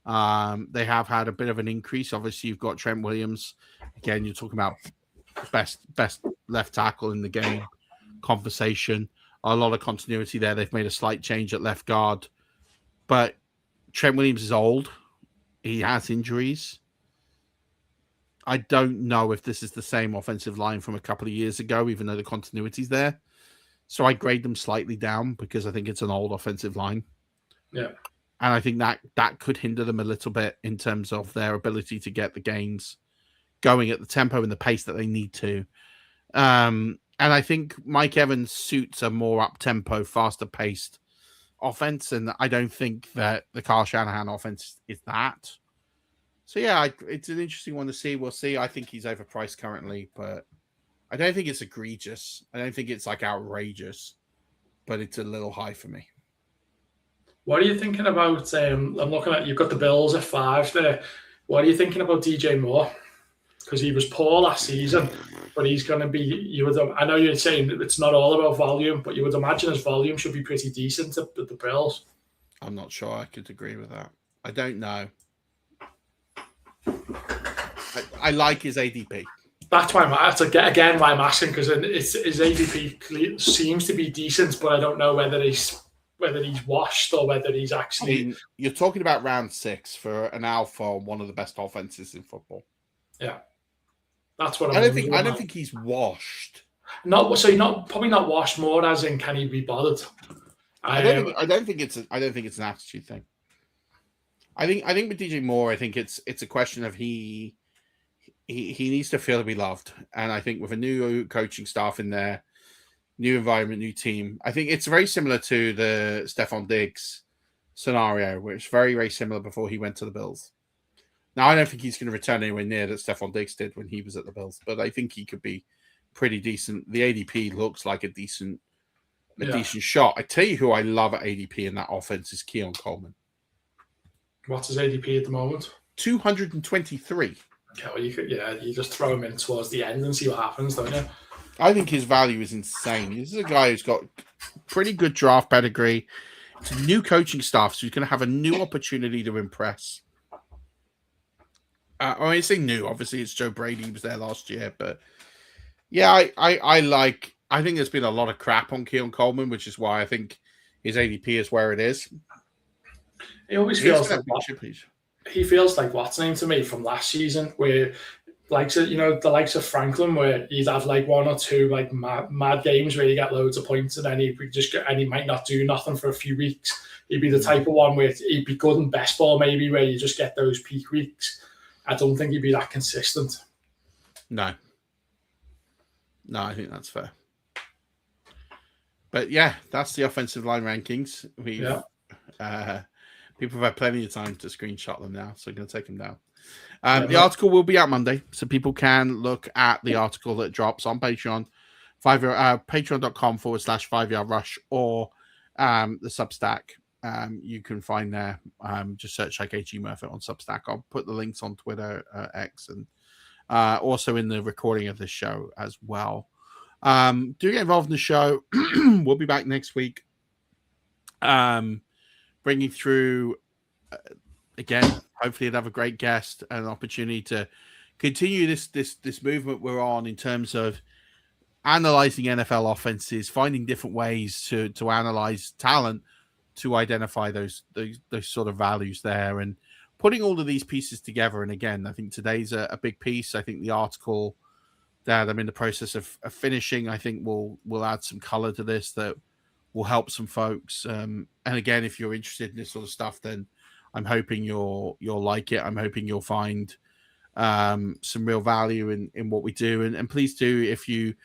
They have had a bit of an increase. Obviously, you've got Trent Williams. Again, you're talking about best left tackle in the game conversation. A lot of continuity there. They've made a slight change at left guard. But Trent Williams is old. He has injuries. I don't know if this is the same offensive line from a couple of years ago, even though the continuity's there. So I grade them slightly down because I think it's an old offensive line. Yeah. And I think that could hinder them a little bit in terms of their ability to get the games going at the tempo and the pace that they need to. And I think Mike Evans suits a more up-tempo, faster-paced offense, and I don't think that the Kyle Shanahan offense is that. So, yeah, it's an interesting one to see. We'll see. I think he's overpriced currently, but I don't think it's egregious. I don't think it's, like, outrageous, but it's a little high for me. What are you thinking about? I'm looking at, you've got the Bills at 5 there. What are you thinking about DJ Moore? Because he was poor last season, but he's going to be, I know you're saying it's not all about volume, but you would imagine his volume should be pretty decent at the Bills. I'm not sure I could agree with that. I don't know. I like his ADP. That's why I'm asking, because his ADP seems to be decent, but I don't know whether he's washed or whether he's actually... I mean, you're talking about round 6 for an alpha on one of the best offenses in football. Yeah. That's what I don't think he's washed. Probably not washed, more as in, can he be bothered? I don't think it's an attitude thing. I think with DJ Moore, I think it's a question of he needs to feel to be loved, and I think with a new coaching staff in there, new environment, new team, I think it's very similar to the Stephon Diggs scenario, where it's very, very similar before he went to the Bills. Now, I don't think he's going to return anywhere near that Stephon Diggs did when he was at the Bills, but I think he could be pretty decent. The ADP looks like a decent shot. I tell you who I love at ADP in that offense is Keon Coleman. What's his ADP at the moment? 223. Okay, well, you just throw him in towards the end and see what happens, don't you? I think his value is insane. This is a guy who's got pretty good draft pedigree. It's a new coaching staff, so he's going to have a new opportunity to impress. I say new. Obviously, it's Joe Brady. He was there last year, but yeah, I like I think there's been a lot of crap on Keon Coleman, which is why I think his ADP is where it is. He always feels like he feels like what's name to me from last season, where the likes of Franklin, where he'd have like one or two like mad games where you get loads of points, and then he might not do nothing for a few weeks. He'd be the type of one where he'd be good in best ball, maybe, where you just get those peak weeks. I don't think he'd be that consistent. No, I think that's fair. But yeah, that's the offensive line rankings. People have had plenty of time to screenshot them now, so I'm going to take them down. The article will be out Monday, so people can look at the article that drops on Patreon, patreon.com/5yard rush, or the Substack. You can find there. Just search like AG Murf on Substack. I'll put the links on Twitter, X, and also in the recording of this show as well. Do get involved in the show. We'll be back next week, bringing through again. Hopefully, another great guest and an opportunity to continue this movement we're on in terms of analyzing NFL offenses, finding different ways to analyze talent, to identify those sort of values there, and putting all of these pieces together. And again, I think today's a big piece. I think the article that I'm in the process of finishing, I think will add some color to this that will help some folks. And again, if you're interested in this sort of stuff, then I'm hoping you'll like it. I'm hoping you'll find some real value in what we do. And please do, if you're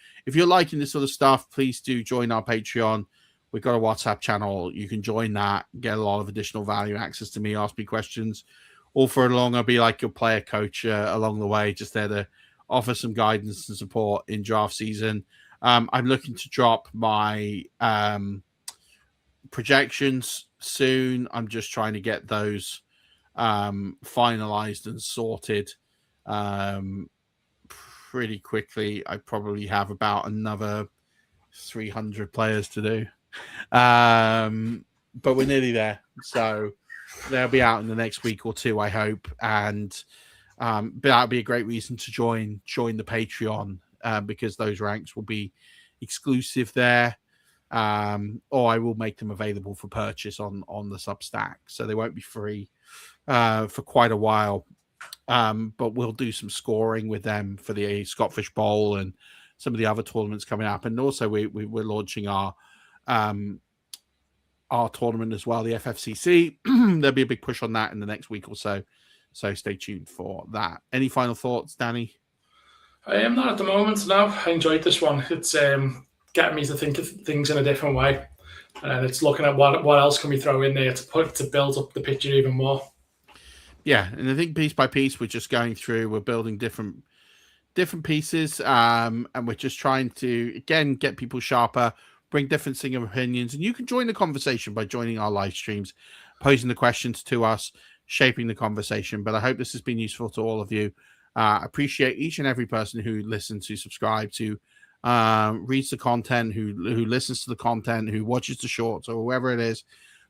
liking this sort of stuff, please do join our Patreon. We've got a WhatsApp channel. You can join that, get a lot of additional value, access to me, ask me questions. All for along, I'll be like your player coach along the way, just there to offer some guidance and support in draft season. I'm looking to drop my projections soon. I'm just trying to get those finalized and sorted pretty quickly. I probably have about another 300 players to do. But we're nearly there. So they'll be out in the next week or two, I hope. And but that'll be a great reason to join the Patreon because those ranks will be exclusive there. Or I will make them available for purchase on the Substack. So they won't be free for quite a while. But we'll do some scoring with them for the Scottish Bowl and some of the other tournaments coming up. And also we're launching our tournament as well, the FFCC. There'll be a big push on that in the next week or so. So stay tuned for that. Any final thoughts, Danny? I am not at the moment. No, I enjoyed this one. It's getting me to think of things in a different way. And it's looking at what else can we throw in there to build up the picture even more. Yeah, and I think piece by piece, we're just going through, we're building different pieces, and we're just trying to, again, get people sharper, bring different single opinions, and you can join the conversation by joining our live streams, posing the questions to us, shaping the conversation. But I hope this has been useful to all of you. Appreciate each and every person who listens, who subscribes, who reads the content, who listens to the content, who watches the shorts, or whoever it is.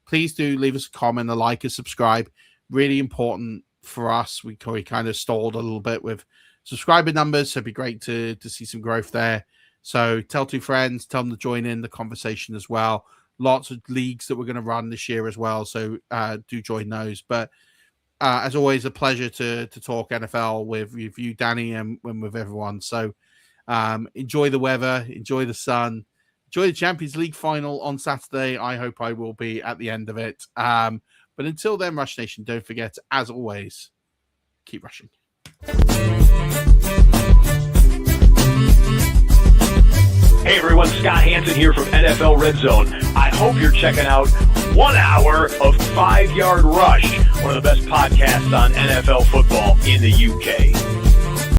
Please do leave us a comment, a like, a subscribe. Really important for us. We kind of stalled a little bit with subscriber numbers, so it'd be great to see some growth there. So tell two friends, tell them to join in the conversation as well. Lots of leagues that we're going to run this year as well, so do join those. But as always, a pleasure to talk NFL with you, Danny, and with everyone. So enjoy the weather, enjoy the sun, enjoy the Champions League final on Saturday. I hope I will be at the end of it. But until then, Rush Nation, don't forget, as always, keep rushing. Hey everyone, Scott Hansen here from NFL Red Zone. I hope you're checking out 1 hour of 5 Yard Rush, one of the best podcasts on NFL football in the UK.